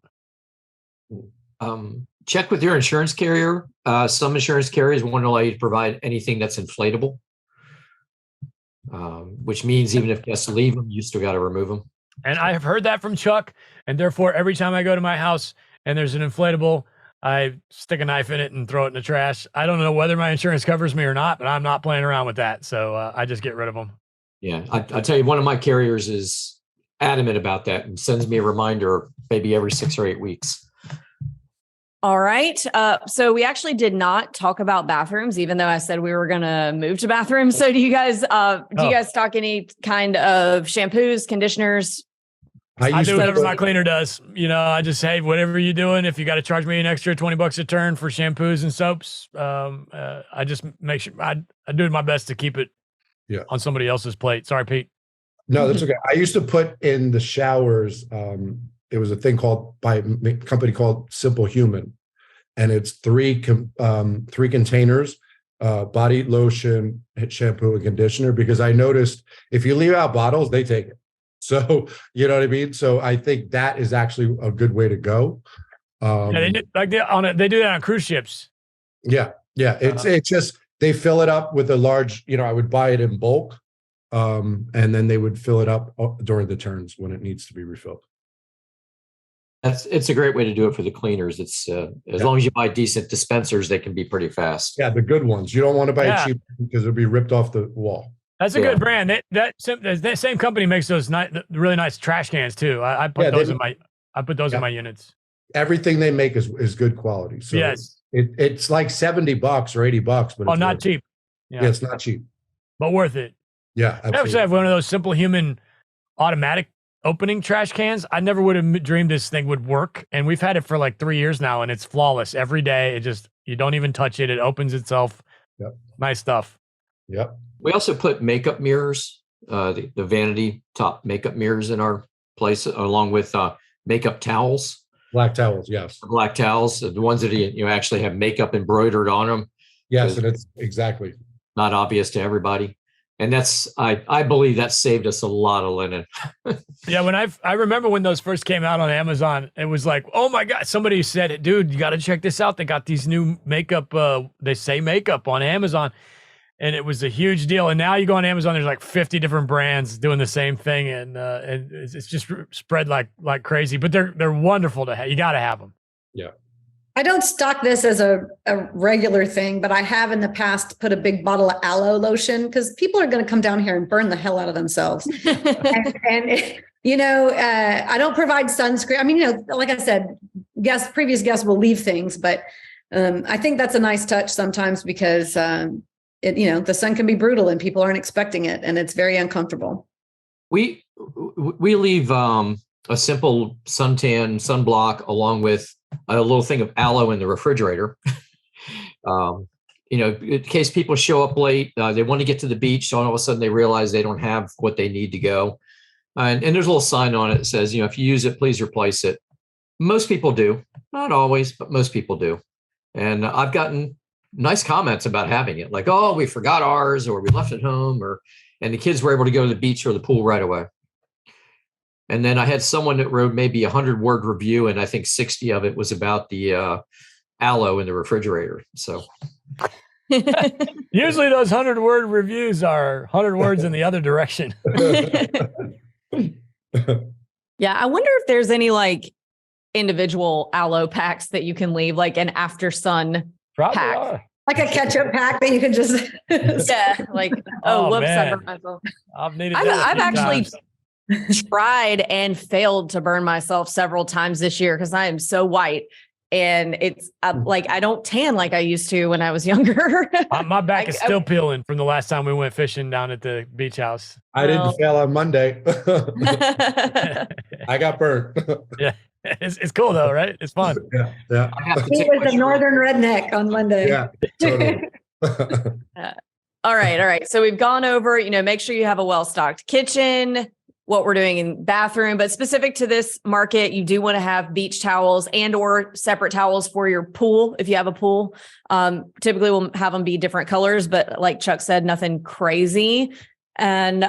Check with your insurance carrier. Some insurance carriers won't allow you to provide anything that's inflatable, which means even if guests leave them, you still got to remove them. And I have heard that from Chuck. And therefore, every time I go to my house and there's an inflatable, I stick a knife in it and throw it in the trash. I don't know whether my insurance covers me or not, but I'm not playing around with that. So I just get rid of them. Yeah. I tell you, one of my carriers is adamant about that and sends me a reminder maybe every 6 or 8 weeks. All right. So we actually did not talk about bathrooms, even though I said we were going to move to bathrooms. So do you guys stock any kind of shampoos, conditioners? I do whatever my cleaner does. I just say, whatever you're doing, if you got to charge me an extra $20 a turn for shampoos and soaps, I just make sure I do my best to keep it on somebody else's plate. Sorry, Pete. No, that's okay. I used to put in the showers. It was a thing by a company called Simple Human, and it's 3 containers, body lotion, shampoo, and conditioner. Because I noticed if you leave out bottles, they take it. So you know what I mean. So I think that is actually a good way to go. They do that on cruise ships. Yeah. It's just they fill it up with a large. I would buy it in bulk, and then they would fill it up during the turns when it needs to be refilled. It's a great way to do it for the cleaners. It's as long as you buy decent dispensers, they can be pretty fast. Yeah, the good ones. You don't want to buy a cheap because it'll be ripped off the wall. That's a good brand. That same company makes those really nice trash cans too. I put those in my units. Everything they make is good quality. So yes, it's like $70 or $80, but it's not cheap. Yeah, it's not cheap, but worth it. Yeah, absolutely. I actually have one of those Simple Human automatic opening trash cans. I never would have dreamed this thing would work, and we've had it for like 3 years now, and it's flawless every day. You don't even touch it; it opens itself. Yep. Nice stuff. Yep. We also put makeup mirrors, the vanity top makeup mirrors in our place, along with makeup towels. Black towels, yes. Black towels, the ones that you actually have makeup embroidered on them. Yes, and it's exactly not obvious to everybody. And that's, I believe that saved us a lot of linen. Yeah, when I remember when those first came out on Amazon, it was like, oh my God, somebody said, "Dude, you got to check this out. They got these new makeup, they say makeup on Amazon." And it was a huge deal. And now you go on Amazon, there's like 50 different brands doing the same thing. And it's just spread like crazy, but they're wonderful to have. You got to have them. Yeah. I don't stock this as a regular thing, but I have in the past put a big bottle of aloe lotion because people are going to come down here and burn the hell out of themselves. I don't provide sunscreen. I mean, like I said, previous guests will leave things, but I think that's a nice touch sometimes because, the sun can be brutal and people aren't expecting it, and it's very uncomfortable. We leave a simple suntan sunblock along with a little thing of aloe in the refrigerator. In case people show up late, they want to get to the beach, so all of a sudden they realize they don't have what they need to go. And there's a little sign on it that says, if you use it, please replace it. Most people do, not always, but most people do. And I've gotten nice comments about having it, like, "Oh, we forgot ours," or "We left it home," and the kids were able to go to the beach or the pool right away. And then I had someone that wrote maybe 100-word review, and I think 60 of it was about the aloe in the refrigerator. So Usually those 100-word reviews are 100 words in the other direction. Yeah, I wonder if there's any like individual aloe packs that you can leave, like an after sun Probably pack. are. Like a ketchup pack that you can just. Yeah, like Oh, whoops, I man. burned myself. I've needed I've that a few actually times. tried and failed to burn myself several times this year because I am so white. And it's like I don't tan like I used to when I was younger. My back is still peeling from the last time we went fishing down at the beach house. I didn't fail on Monday. I got burnt. Yeah, it's cool though, right? It's fun. Yeah. He was a northern redneck on Monday. Yeah. Totally. All right. So we've gone over, make sure you have a well-stocked kitchen, what we're doing in bathroom, but specific to this market, you do want to have beach towels and or separate towels for your pool. If you have a pool, typically we'll have them be different colors, but like Chuck said, nothing crazy. And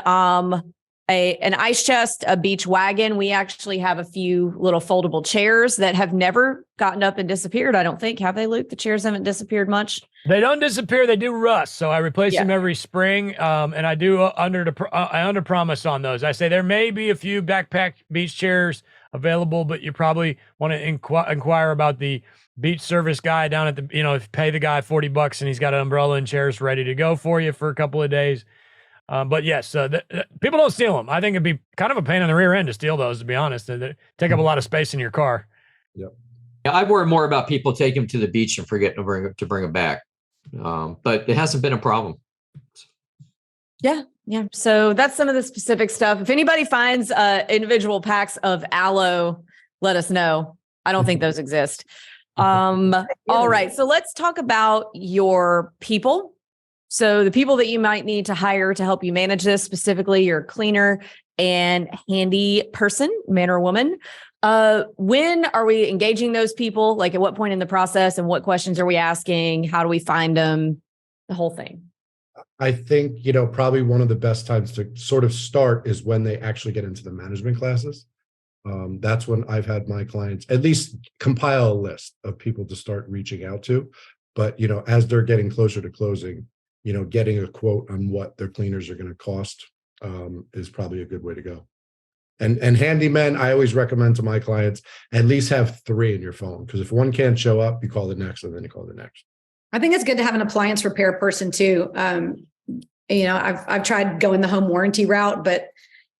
an ice chest, a beach wagon. We actually have a few little foldable chairs that have never gotten up and disappeared. I don't think, have they, Luke? The chairs haven't disappeared much. They don't disappear. They do rust. So I replace them every spring. And I do I under promise on those. I say there may be a few backpack beach chairs available, but you probably want to inquire about the beach service guy down at the, if you pay the guy $40 and he's got an umbrella and chairs ready to go for you for a couple of days. But yes, people don't steal them. I think it'd be kind of a pain in the rear end to steal those, to be honest. They take up a lot of space in your car. Yep. Yeah, I worry more about people taking them to the beach and forgetting to bring them back. But it hasn't been a problem. Yeah. So that's some of the specific stuff. If anybody finds individual packs of aloe, let us know. I don't think those exist. All right. So let's talk about your people. So the people that you might need to hire to help you manage this, specifically your cleaner and handy person, man or woman. When are we engaging those people? Like at what point in the process, and what questions are we asking? How do we find them? The whole thing. I think, probably one of the best times to sort of start is when they actually get into the management classes. That's when I've had my clients at least compile a list of people to start reaching out to. But, as they're getting closer to closing, getting a quote on what their cleaners are going to cost is probably a good way to go. And handymen, I always recommend to my clients, at least have 3 in your phone, because if one can't show up, you call the next, and then you call the next. I think it's good to have an appliance repair person too. I've tried going the home warranty route, but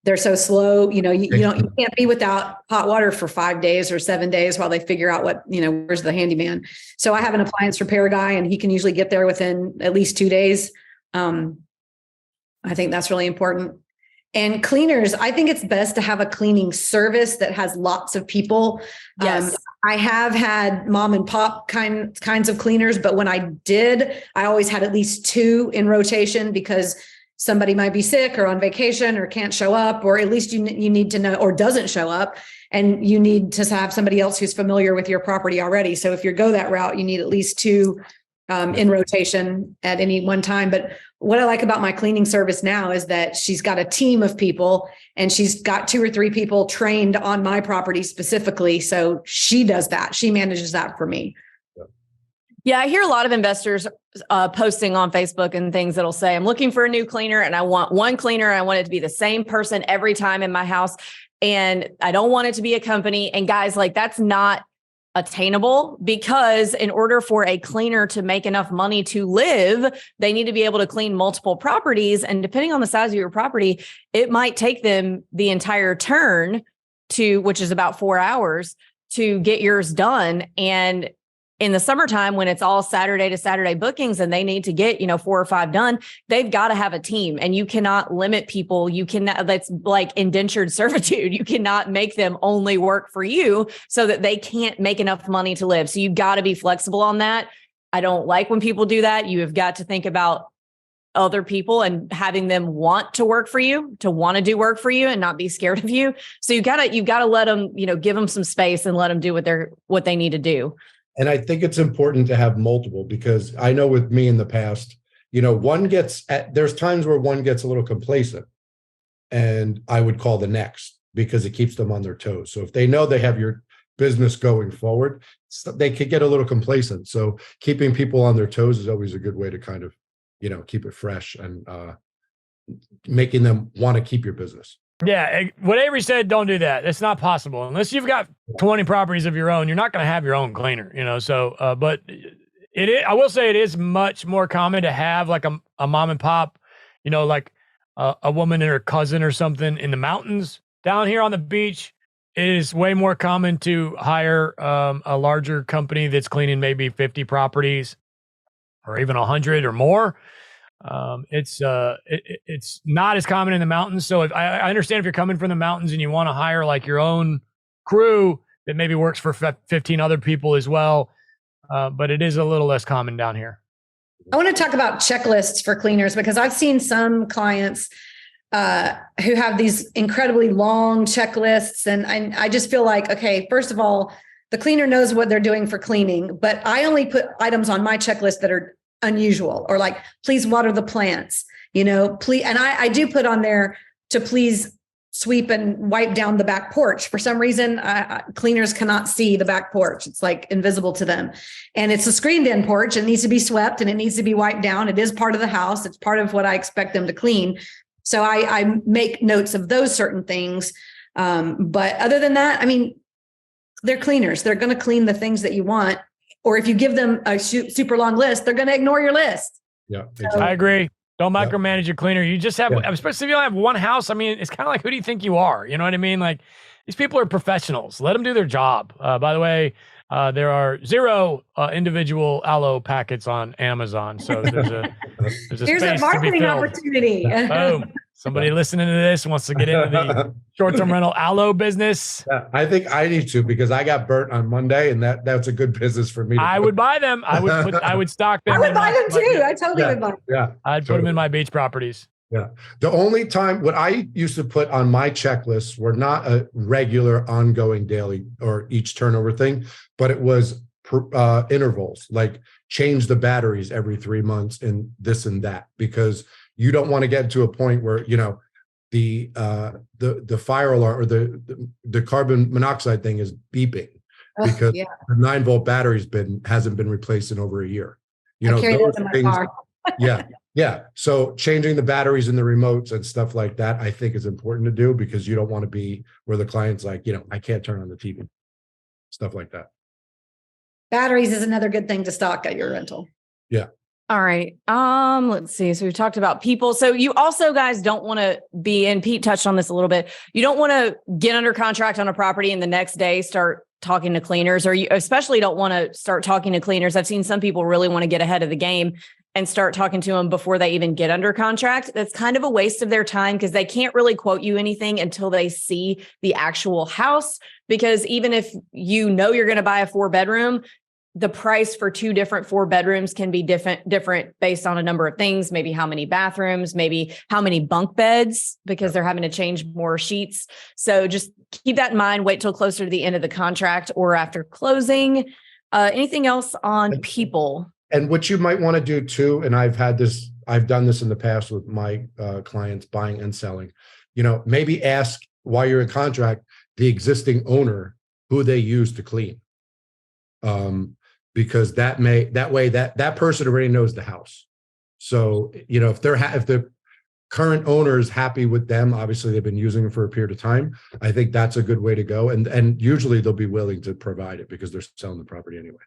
they're so slow. You can't be without hot water for 5 days or 7 days while they figure out where's the handyman. So I have an appliance repair guy, and he can usually get there within at least 2 days. I think that's really important. And cleaners, I think it's best to have a cleaning service that has lots of people. Yes. I have had mom and pop kinds of cleaners, but when I did, I always had at least 2 in rotation, because somebody might be sick or on vacation or can't show up, or at least you need to know, or doesn't show up, and you need to have somebody else who's familiar with your property already. So if you go that route, you need at least 2 in rotation at any one time. But what I like about my cleaning service now is that she's got a team of people, and she's got 2 or 3 people trained on my property specifically. So she does that. She manages that for me. Yeah, I hear a lot of investors posting on Facebook and things that'll say, I'm looking for a new cleaner, and I want one cleaner, and I want it to be the same person every time in my house. And I don't want it to be a company. And guys, like, that's not attainable, because in order for a cleaner to make enough money to live, they need to be able to clean multiple properties. And depending on the size of your property, it might take them the entire turn which is about 4 hours, to get yours done. And in the summertime, when it's all Saturday to Saturday bookings and they need to get, 4 or 5 done, they've got to have a team, and you cannot limit people. You cannot, that's like indentured servitude. You cannot make them only work for you so that they can't make enough money to live. So you've got to be flexible on that. I don't like when people do that. You have got to think about other people and having them want to work for you, to want to do work for you and not be scared of you. So you've got to let them, give them some space and let them do what they need to do. And I think it's important to have multiple, because I know with me in the past, there's times where one gets a little complacent, and I would call the next, because it keeps them on their toes. So if they know they have business going forward, so they could get a little complacent. So keeping people on their toes is always a good way to kind of, keep it fresh and making them want to keep your business. Yeah, what Avery said, don't do that. It's not possible unless you've got 20 properties of your own. You're not going to have your own cleaner, So, but I will say it is much more common to have like a mom and pop, like a woman and her cousin or something in the mountains. Down here on the beach, it is way more common to hire a larger company that's cleaning maybe 50 properties or even 100 or more. It's not as common in the mountains. So if I understand if you're coming from the mountains and you want to hire like your own crew that maybe works for 15 other people as well. But it is a little less common down here. I want to talk about checklists for cleaners because I've seen some clients who have these incredibly long checklists. And I just feel like, okay, first of all, the cleaner knows what they're doing for cleaning, but I only put items on my checklist that are unusual, or like, please water the plants, please. And I do put on there to please sweep and wipe down the back porch. For some reason, cleaners cannot see the back porch. It's like invisible to them. And it's a screened in porch. It needs to be swept and it needs to be wiped down. It is part of the house. It's part of what I expect them to clean. So I make notes of those certain things. But other than that, they're cleaners. They're going to clean the things that you want. Or if you give them a super long list, they're going to ignore your list. Yeah, exactly. I agree. Don't micromanage your cleaner. You just have, especially if you only have one house. It's kind of like, who do you think you are? You know what I mean? Like, these people are professionals. Let them do their job. By the way, there are 0 individual aloe packets on Amazon. So there's a here's a marketing opportunity. Boom. Somebody listening to this wants to get into the short-term rental aloe business. Yeah, I think I need to, because I got burnt on Monday, and that's a good business for me. I would buy them. I would stock them. I would buy them too. I totally would buy them. Yeah, I'd put them in my beach properties. Yeah. The only time what I used to put on my checklists were not a regular, ongoing, daily or each turnover thing, but it was intervals, like change the batteries every 3 months and this and that, because you don't want to get to a point where, the fire alarm or the carbon monoxide thing is beeping because the 9-volt battery's hasn't been replaced in over a year. I carry those in my car. Yeah. So changing the batteries in the remotes and stuff like that, I think is important to do, because you don't want to be where the client's like, I can't turn on the TV, stuff like that. Batteries is another good thing to stock at your rental. Yeah. All right. Let's see. So we talked about people. So you also, guys, don't want to be, and Pete touched on this a little bit, you don't want to get under contract on a property and the next day start talking to cleaners, or you especially don't want to start talking to cleaners. I've seen some people really want to get ahead of the game and start talking to them before they even get under contract. That's kind of a waste of their time, because they can't really quote you anything until they see the actual house. Because even if you're going to buy a 4-bedroom, the price for 2 different 4 bedrooms can be different based on a number of things, maybe how many bathrooms, maybe how many bunk beds, because they're having to change more sheets. So just keep that in mind. Wait till closer to the end of the contract or after closing. Anything else on people? And what you might want to do too, and I've done this in the past with my clients buying and selling, maybe ask, while you're in contract, the existing owner who they use to clean. Because that way that person already knows the house. So, if the current owner is happy with them, obviously they've been using them for a period of time, I think that's a good way to go. And usually they'll be willing to provide it because they're selling the property anyway.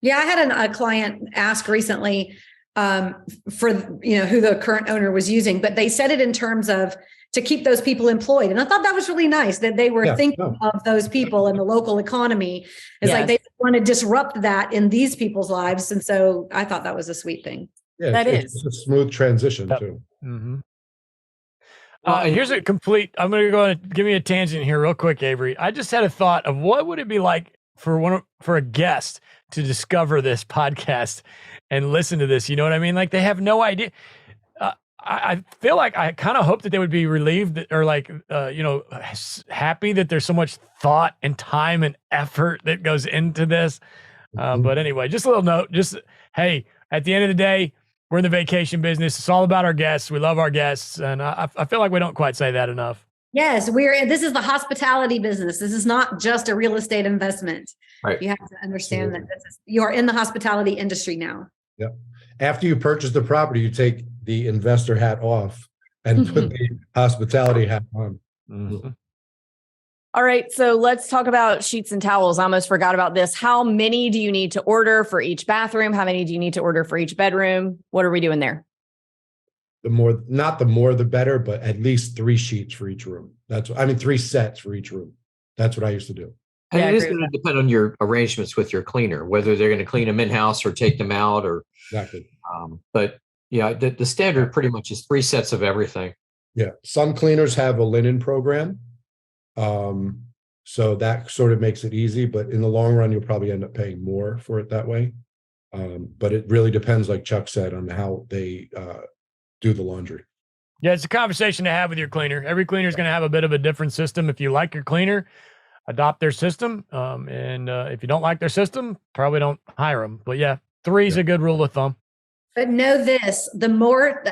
Yeah, I had a client ask recently for who the current owner was using, but they said it in terms of to keep those people employed. And I thought that was really nice that they were thinking of those people and the local economy. It's like they want to disrupt that in these people's lives. And so I thought that was a sweet thing. Yeah, it's a smooth transition too. Mm-hmm. Here's I'm going to go and give me a tangent here real quick, Avery. I just had a thought of what would it be like for a guest to discover this podcast and listen to this. You know what I mean? Like, they have no idea. I feel like I kind of hope that they would be relieved or happy that there's so much thought and time and effort that goes into this. But anyway, just a little note, hey, at the end of the day, we're in the vacation business. It's all about our guests. We love our guests. And I feel like we don't quite say that enough. Yes, this is the hospitality business. This is not just a real estate investment. Right. You have to understand that you are in the hospitality industry now. Yep. After you purchase the property, you take the investor hat off and put the hospitality hat on. Mm-hmm. All right, so let's talk about sheets and towels. I almost forgot about this. How many do you need to order for each bathroom? How many do you need to order for each bedroom? What are we doing there? Not the more the better, but at least 3 sheets for each room. 3 sets for each room. That's what I used to do. And Yeah, it is going to depend on your arrangements with your cleaner, whether they're going to clean them in-house or take them out or. Exactly. But yeah, the standard pretty much is 3 sets of everything. Yeah. Some cleaners have a linen program. So that sort of makes it easy, but in the long run, you'll probably end up paying more for it that way. But it really depends, like Chuck said, on how they do the laundry. Yeah, it's a conversation to have with your cleaner. Every cleaner is going to have a bit of a different system. If you like your cleaner, adopt their system. And if you don't like their system, probably don't hire them. But yeah, 3 is a good rule of thumb. But know this,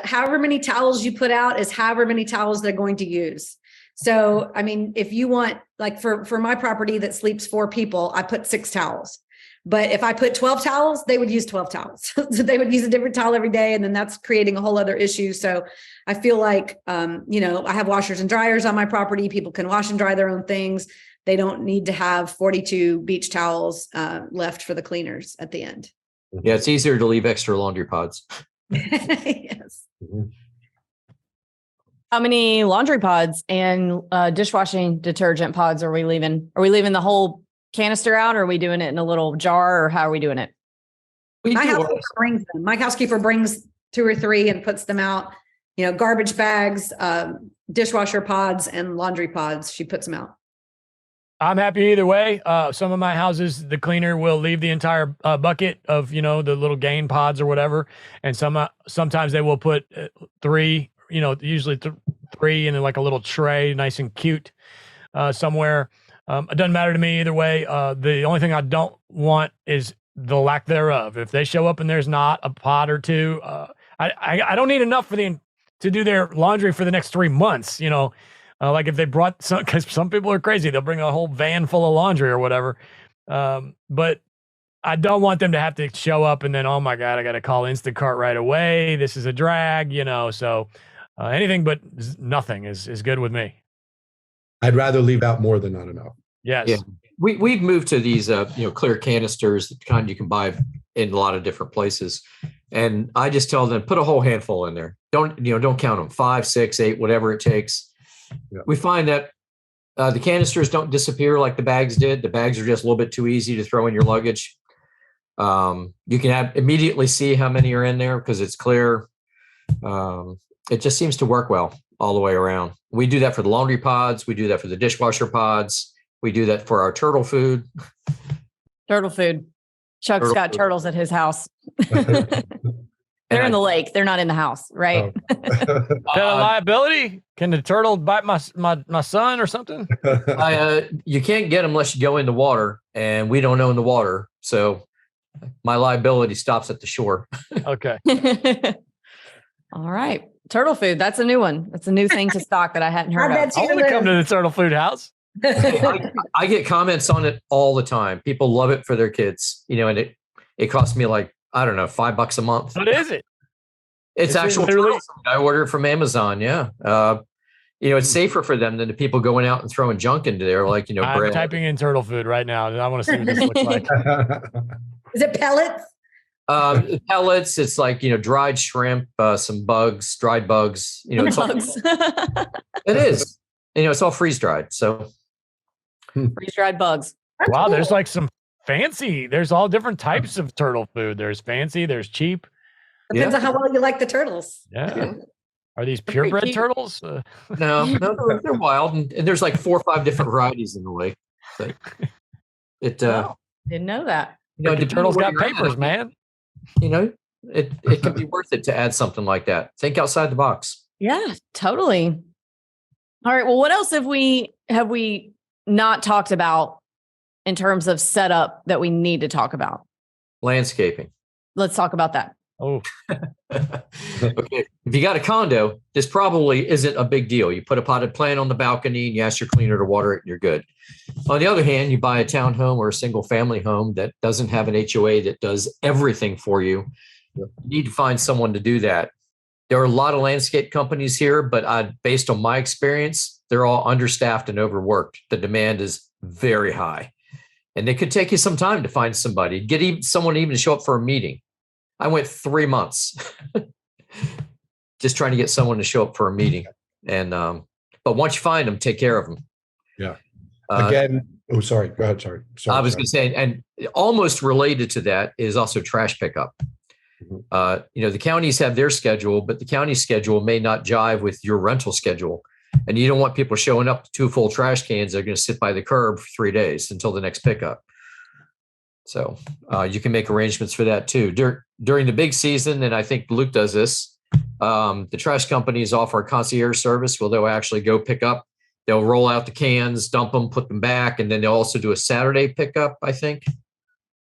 however many towels you put out is however many towels they're going to use. So, I mean, if you want, like for my property that sleeps 4 people, I put 6 towels. But if I put 12 towels, they would use 12 towels. So they would use a different towel every day. And then that's creating a whole other issue. So I feel like, I have washers and dryers on my property. People can wash and dry their own things. They don't need to have 42 beach towels left for the cleaners at the end. Yeah, it's easier to leave extra laundry pods. Yes. Mm-hmm. How many laundry pods and dishwashing detergent pods are we leaving? Are we leaving the whole canister out, or are we doing it in a little jar, or how are we doing it? My housekeeper brings them. My housekeeper brings 2 or 3 and puts them out. Garbage bags, dishwasher pods, and laundry pods. She puts them out. I'm happy either way. Some of my houses, the cleaner will leave the entire bucket of, the little gain pods or whatever. And sometimes they will put 3, usually 3 in like a little tray, nice and cute somewhere. It doesn't matter to me either way. The only thing I don't want is the lack thereof. If they show up and there's not a pod or 2, I don't need enough for to do their laundry for the next 3 months, like if they brought because some people are crazy, they'll bring a whole van full of laundry or whatever. But I don't want them to have to show up and then, oh my God, I got to call Instacart right away. This is a drag, so anything but nothing is good with me. I'd rather leave out more than not enough. Yes. Yeah. We've moved to these, clear canisters, the kind you can buy in a lot of different places. And I just tell them, put a whole handful in there. Don't count them, 5, 6, 8, whatever it takes. Yeah. We find that the canisters don't disappear like the bags did. The bags are just a little bit too easy to throw in your luggage. You can immediately see how many are in there because it's clear. It just seems to work well all the way around. We do that for the laundry pods. We do that for the dishwasher pods. We do that for our turtle food. Turtle food. Chuck's got turtles at his house. They're in the lake. They're not in the house, right? Oh. Is that a liability? Can the turtle bite my son or something? You can't get them unless you go in the water, and we don't own the water. So my liability stops at the shore. Okay. All right. Turtle food. That's a new one. That's a new thing to stock that I hadn't heard of. I want to come to the turtle food house. I get comments on it all the time. People love it for their kids, and it costs me like, I don't know, $5 a month. What is it? It's actual turtles. I order it from Amazon. Yeah. It's safer for them than the people going out and throwing junk into there, like, I'm bread. typing in turtle food right now. And I want to see what this looks like. Is it pellets? Pellets. It's like, dried shrimp, some bugs, dried bugs, it's Bugs. it is, it's all freeze dried. So Freeze dried bugs. That's wow. Cool. There's like some fancy, there's all different types of turtle food. There's fancy, there's cheap. Depends on how well you like the turtles. Yeah. Are these purebred turtles? No, they're wild. And there's like 4 or 5 different varieties in the lake. So didn't know that. The turtles got papers, man. It can be worth it to add something like that. Think outside the box. Yeah, totally. All right. Well, what else have we not talked about in terms of setup that we need to talk about? Landscaping. Let's talk about that. Oh, Okay. If you got a condo, this probably isn't a big deal. You put a potted plant on the balcony and you ask your cleaner to water it and you're good. On the other hand, you buy a townhome or a single family home that doesn't have an HOA that does everything for you. You need to find someone to do that. There are a lot of landscape companies here, but based on my experience, they're all understaffed and overworked. The demand is very high. And it could take you some time to find somebody, someone even to show up for a meeting. I went 3 months just trying to get someone to show up for a meeting. And but once you find them, take care of them. Yeah. Again, sorry. Go ahead. Sorry. I was going to say, and almost related to that is also trash pickup. The counties have their schedule, but the county schedule may not jive with your rental schedule. And you don't want people showing up to 2 full trash cans. They're going to sit by the curb for 3 days until the next pickup. So you can make arrangements for that too. During the big season, and I think Luke does this, the trash companies offer a concierge service where they'll actually go pick up. They'll roll out the cans, dump them, put them back, and then they'll also do a Saturday pickup, I think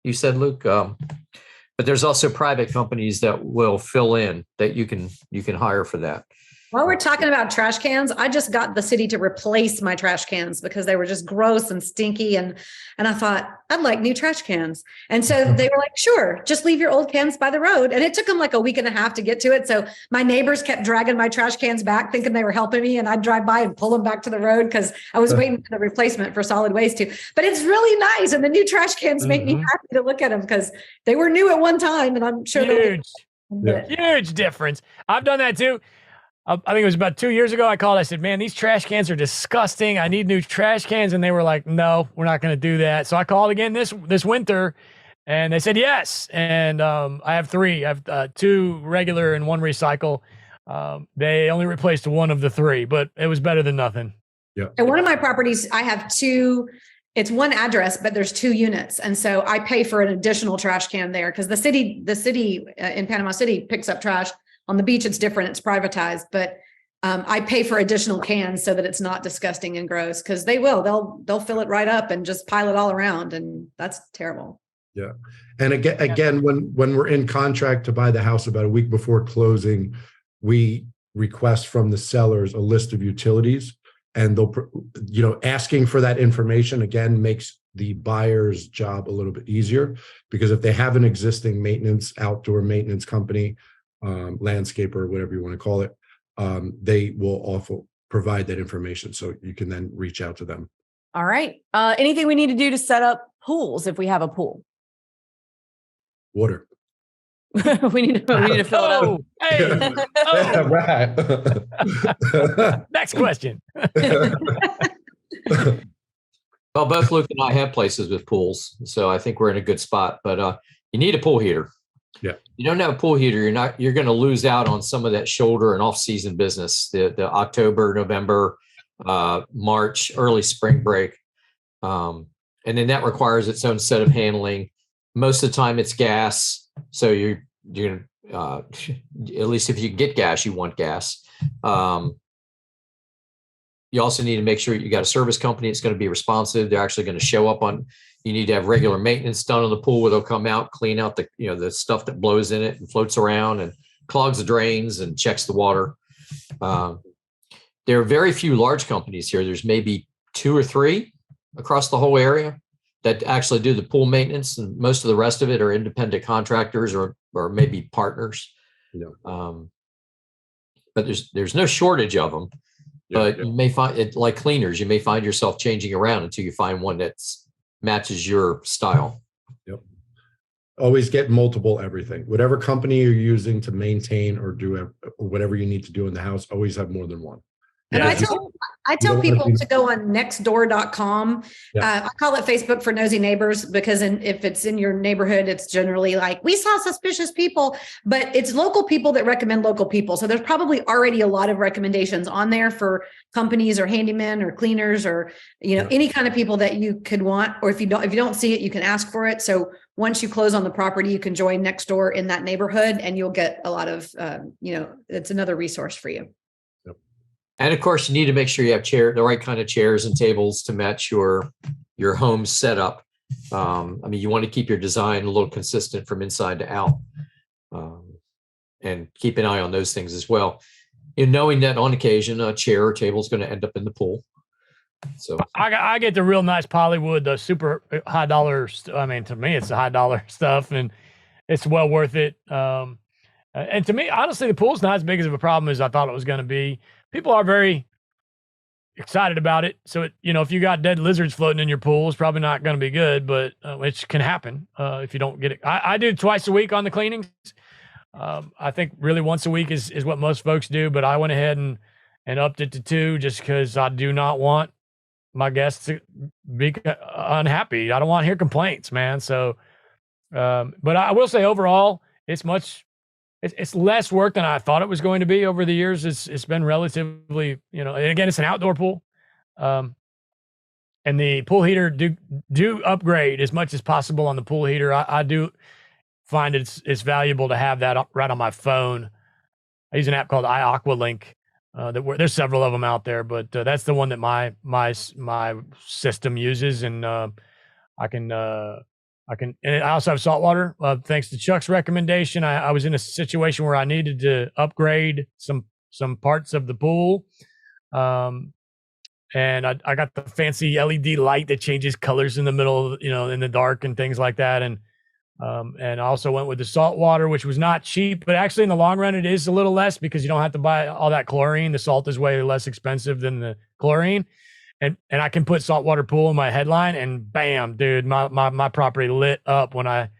you said, Luke. But there's also private companies that will fill in that you can hire for that. While we're talking about trash cans, I just got the city to replace my trash cans because they were just gross and stinky. And I thought, I'd like new trash cans. And so they were like, sure, just leave your old cans by the road. And it took them like a week and a half to get to it. So my neighbors kept dragging my trash cans back, thinking they were helping me. And I'd drive by and pull them back to the road because I was waiting for the replacement for solid waste too. But it's really nice. And the new trash cans make me happy to look at them because they were new at one time. And I'm sure huge difference. I've done that too. I think it was about 2 years ago. I called. I said, man, these trash cans are disgusting. I need new trash cans. And they were like, no, we're not going to do that. So I called again this winter and they said, yes. And I have 3. I have 2 regular and 1 recycle. They only replaced 1 of the 3, but it was better than nothing. Yeah. And one of my properties, I have 2, it's 1 address, but there's 2 units. And so I pay for an additional trash can there because the city in Panama City picks up trash. On the beach, it's different. It's privatized, but I pay for additional cans so that it's not disgusting and gross because they'll fill it right up and just pile it all around. And that's terrible. Yeah. And again, when we're in contract to buy the house about a week before closing, we request from the sellers a list of utilities and they'll, asking for that information again makes the buyer's job a little bit easier because if they have an existing outdoor maintenance company, landscaper, whatever you want to call it, they will also provide that information. So you can then reach out to them. All right. Anything we need to do to set up pools if we have a pool? Water. we need to fill it up. Hey. Right. Next question. Well, both Luke and I have places with pools, so I think we're in a good spot. But you need a pool heater. Yeah. You don't have a pool heater, you're going to lose out on some of that shoulder and off-season business, the October, November, March, early spring break. And then that requires its own set of handling. Most of the time it's gas. So you're at least if you get gas, you want gas. You also need to make sure you got a service company that's going to be responsive. They're actually going to show up you need to have regular maintenance done on the pool where they'll come out, clean out the stuff that blows in it and floats around and clogs the drains and checks the water. There are very few large companies here. There's maybe 2 or 3 across the whole area that actually do the pool maintenance. And most of the rest of it are independent contractors or maybe partners. Yeah. But there's no shortage of them. But you may find it like cleaners. You may find yourself changing around until you find one that matches your style. Yep. Always get multiple everything. Whatever company you're using to maintain or do whatever you need to do in the house, always have more than one. And I tell people to go on nextdoor.com. I call it Facebook for nosy neighbors because if it's in your neighborhood, it's generally like, we saw suspicious people, but it's local people that recommend local people. So there's probably already a lot of recommendations on there for companies or handymen or cleaners or, any kind of people that you could want, or if you don't see it, you can ask for it. So once you close on the property, you can join Nextdoor in that neighborhood and you'll get a lot of, it's another resource for you. And of course, you need to make sure you have the right kind of chairs and tables to match your home setup. You want to keep your design a little consistent from inside to out. and keep an eye on those things as well. Knowing that on occasion a chair or table is going to end up in the pool. So I get the real nice Polywood, the super high dollar. I mean, to me, it's the high dollar stuff, and it's well worth it. And to me, honestly, the pool's not as big as of a problem as I thought it was going to be. People are very excited about it. So, if you got dead lizards floating in your pool, it's probably not going to be good, but which can happen if you don't get it. I do twice a week on the cleanings. I think really once a week is what most folks do, but I went ahead and upped it to 2 just because I do not want my guests to be unhappy. I don't want to hear complaints, man. So, but I will say overall, it's less work than I thought it was going to be over the years. It's been relatively, and again, it's an outdoor pool. And the pool heater do upgrade as much as possible on the pool heater. I do find it's valuable to have that right on my phone. I use an app called iAqualink. There's several of them out there, but that's the one that my system uses, and I can. And I also have saltwater. Thanks to Chuck's recommendation, I was in a situation where I needed to upgrade some parts of the pool, and I got the fancy LED light that changes colors in the middle, in the dark and things like that, and I also went with the saltwater, which was not cheap, but actually in the long run, it is a little less because you don't have to buy all that chlorine. The salt is way less expensive than the chlorine. And I can put saltwater pool in my headline, and bam, dude, my property lit up when I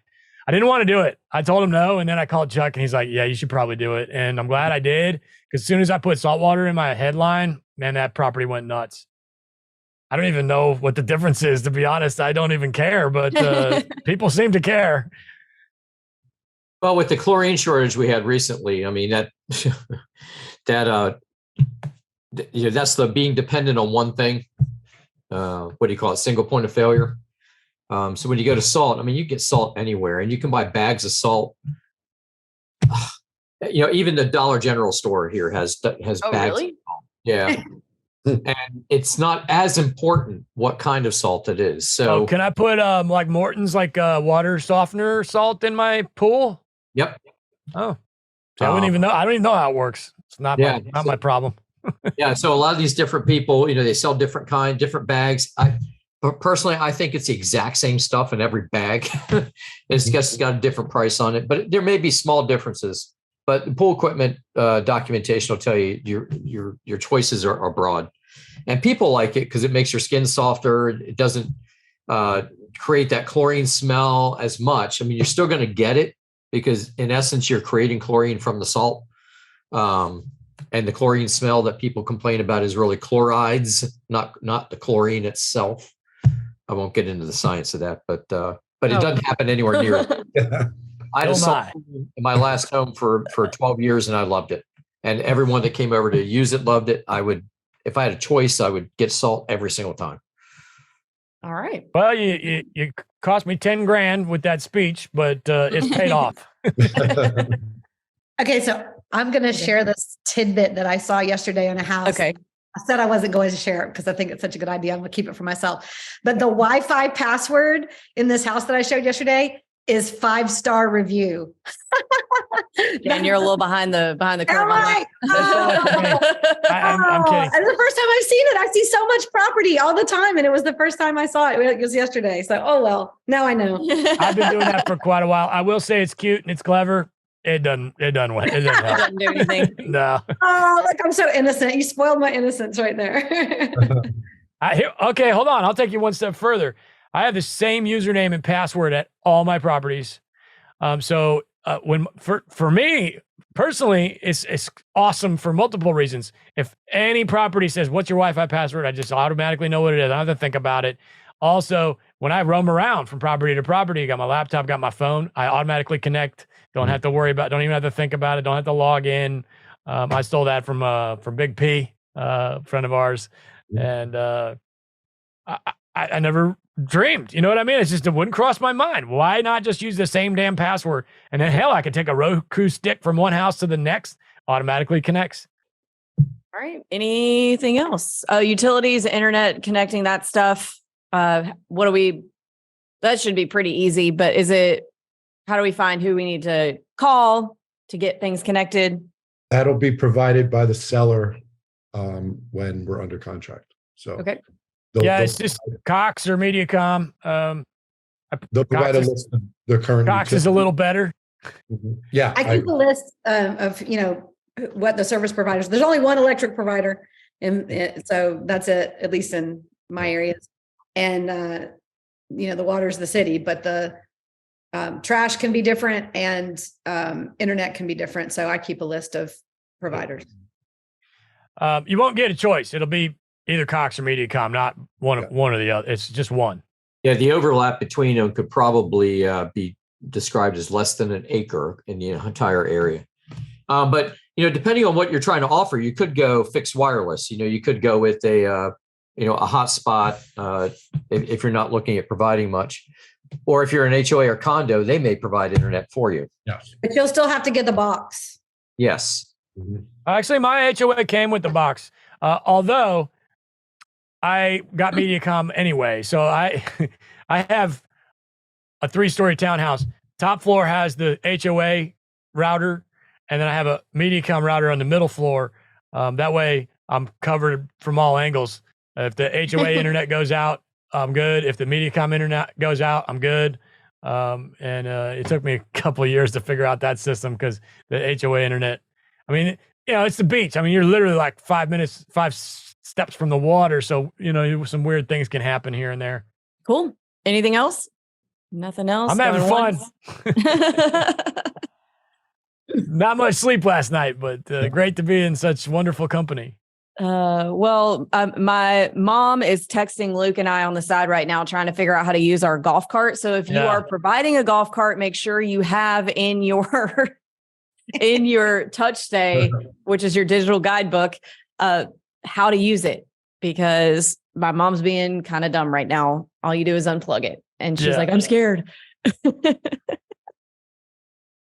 didn't want to do it. I told him no, and then I called Chuck, and he's like, "Yeah, you should probably do it." And I'm glad I did, because as soon as I put saltwater in my headline, man, that property went nuts. I don't even know what the difference is, to be honest. I don't even care, but people seem to care. Well, with the chlorine shortage we had recently, I mean that's the being dependent on one thing. What do you call it? Single point of failure. So when you go to salt, I mean, you get salt anywhere, and you can buy bags of salt. Even the Dollar General store here has bags. Really? Of salt. Yeah. And it's not as important what kind of salt it is. So can I put like Morton's water softener salt in my pool? Yep. Oh, so I wouldn't even know. I don't even know how it works. It's not my problem. Yeah. So a lot of these different people, they sell different bags. But personally, I think it's the exact same stuff in every bag. It's just got a different price on it, but there may be small differences. But the pool equipment documentation will tell you your choices are broad, and people like it because it makes your skin softer. It doesn't create that chlorine smell as much. I mean, you're still going to get it because in essence, you're creating chlorine from the salt. And the chlorine smell that people complain about is really chlorides, not the chlorine itself. I won't get into the science of that, but it doesn't happen anywhere near it. I had a salt in my last home for 12 years, and I loved it. And everyone that came over to use it loved it. If I had a choice, I would get salt every single time. All right. Well, you cost me $10,000 with that speech, but it's paid off. Okay, so I'm going to share this tidbit that I saw yesterday in a house. Okay. I said I wasn't going to share it because I think it's such a good idea. I'm going to keep it for myself. But the Wi-Fi password in this house that I showed yesterday is 5-star review. And you're a little behind the curve. Am I? I'm kidding. And the first time I've seen it, I see so much property all the time. And it was the first time I saw it. It was yesterday. So, now I know. I've been doing that for quite a while. I will say it's cute and it's clever. It doesn't help. It doesn't do anything. No. Oh, look, I'm so innocent. You spoiled my innocence right there. Okay, hold on. I'll take you one step further. I have the same username and password at all my properties. So for me personally, it's awesome for multiple reasons. If any property says, "What's your Wi-Fi password?" I just automatically know what it is. I don't have to think about it. Also, when I roam around from property to property, got my laptop, got my phone, I automatically connect. Don't have to worry about. Don't even have to think about it. Don't have to log in. I stole that from Big P, friend of ours, and I never dreamed. You know what I mean? It's just, it wouldn't cross my mind. Why not just use the same damn password? And then hell, I could take a Roku stick from one house to the next, automatically connects. All right. Anything else? Utilities, internet, connecting that stuff. That should be pretty easy, but how do we find who we need to call to get things connected? That'll be provided by the seller when we're under contract. So Okay. It's just Cox or MediaCom. They'll provide a list of the current. Cox is a little better. Mm-hmm. Yeah. I keep a list of, what the service providers, there's only one electric provider. And so that's it, at least in my areas. And, the water's the city, but the trash can be different and internet can be different. So I keep a list of providers. You won't get a choice. It'll be either Cox or MediaCom, not one or the other. It's just one. Yeah, the overlap between them could probably be described as less than an acre in the entire area. But depending on what you're trying to offer, you could go fixed wireless. You could go with a hotspot if you're not looking at providing much, or if you're an HOA or condo, they may provide internet for you. Yes. But you'll still have to get the box. Yes. Mm-hmm. Actually, my HOA came with the box, although I got MediaCom anyway. So I have a 3-story townhouse. Top floor has the HOA router, and then I have a MediaCom router on the middle floor. That way I'm covered from all angles. If the HOA internet goes out, I'm good. If the MediaCom internet goes out, I'm good. And it took me a couple of years to figure out that system because the HOA internet, it's the beach. You're literally like 5 steps from the water. So, some weird things can happen here and there. Cool. Anything else? Nothing else? I'm having fun. Not much sleep last night, but great to be in such wonderful company. My mom is texting Luke and I on the side right now, trying to figure out how to use our golf cart. So if you are providing a golf cart, make sure you have in your touch stay, which is your digital guidebook, how to use it, because my mom's being kind of dumb right now. All you do is unplug it. And she's like, I'm scared.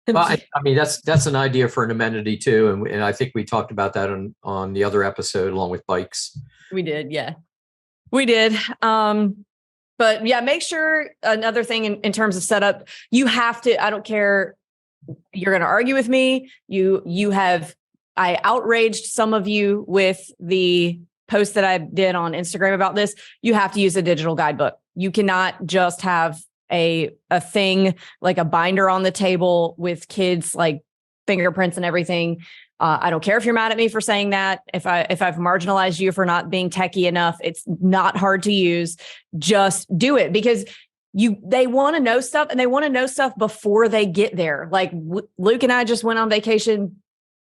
Well, that's an idea for an amenity too. And I think we talked about that on the other episode along with bikes. We did. Yeah, we did. But yeah, make sure another thing in terms of setup, you have to, I don't care. You're going to argue with me. I outraged some of you with the post that I did on Instagram about this. You have to use a digital guidebook. You cannot just have a thing like a binder on the table with kids like fingerprints and everything. I don't care if you're mad at me for saying that. If I've marginalized you for not being techie enough, it's not hard to use. Just do it, because they want to know stuff, and they want to know stuff before they get there. Like Luke and I just went on vacation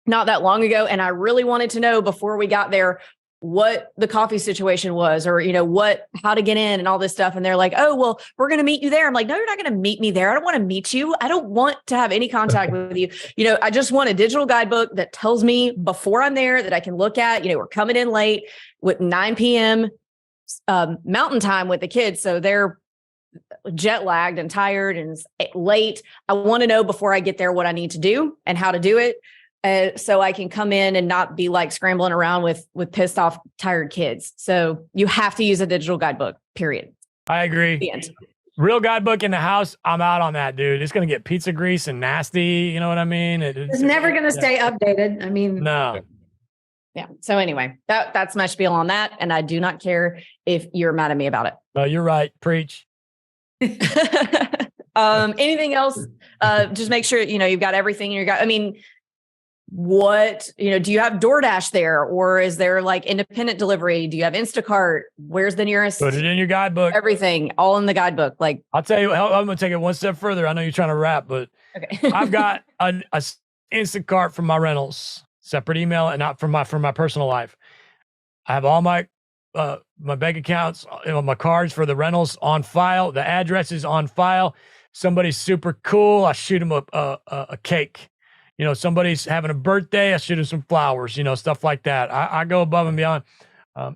not that long ago, and I really wanted to know before we got there what the coffee situation was, or, how to get in and all this stuff. And they're like, oh, well, we're going to meet you there. I'm like, no, you're not going to meet me there. I don't want to meet you. I don't want to have any contact with you. I just want a digital guidebook that tells me before I'm there that I can look at, we're coming in late with 9 p.m. Mountain time with the kids. So they're jet lagged and tired and late. I want to know before I get there what I need to do and how to do it. So I can come in and not be like scrambling around with pissed off, tired kids. So you have to use a digital guidebook, period. I agree. The end. Real guidebook in the house, I'm out on that, dude. It's going to get pizza grease and nasty. You know what I mean? It's never going to stay updated. No. Yeah. So anyway, that's my spiel on that. And I do not care if you're mad at me about it. No, you're right. Preach. Anything else? Just make sure, you've got everything in your what, do you have DoorDash there, or is there like independent delivery? Do you have Instacart? Where's the nearest? Put it in your guidebook. Everything, all in the guidebook. Like, I'll tell you, I'm going to take it one step further. I know you're trying to wrap, but okay. I've got a Instacart from my rentals, separate email, and not from my personal life. I have all my bank accounts, my cards for the rentals on file. The address is on file. Somebody's super cool, I shoot them a cake. Somebody's having a birthday, I shoot them some flowers, stuff like that. I go above and beyond.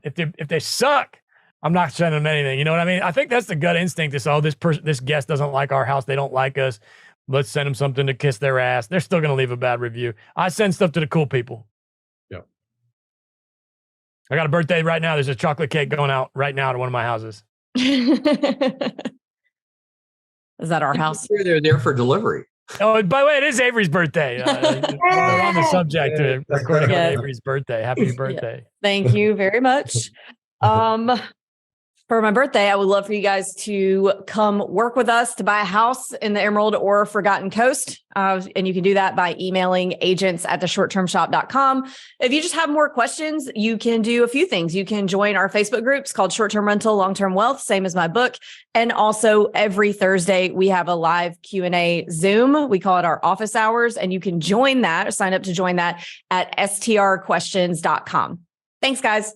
If they suck, I'm not sending them anything. You know what I mean? I think that's the gut instinct is, this guest doesn't like our house. They don't like us. Let's send them something to kiss their ass. They're still going to leave a bad review. I send stuff to the cool people. Yeah. I got a birthday right now. There's a chocolate cake going out right now to one of my houses. Is that our house? They're there for delivery. Oh, by the way, it is Avery's birthday. We're on the subject of recording on Avery's birthday. Happy birthday. Yeah. Thank you very much. For my birthday, I would love for you guys to come work with us to buy a house in the Emerald or Forgotten Coast. And you can do that by emailing agents@theshorttermshop.com. If you just have more questions, you can do a few things. You can join our Facebook groups called Short-Term Rental, Long-Term Wealth, same as my book. And also every Thursday, we have a live Q&A Zoom. We call it our office hours. And you can join that or sign up to join that at strquestions.com. Thanks, guys.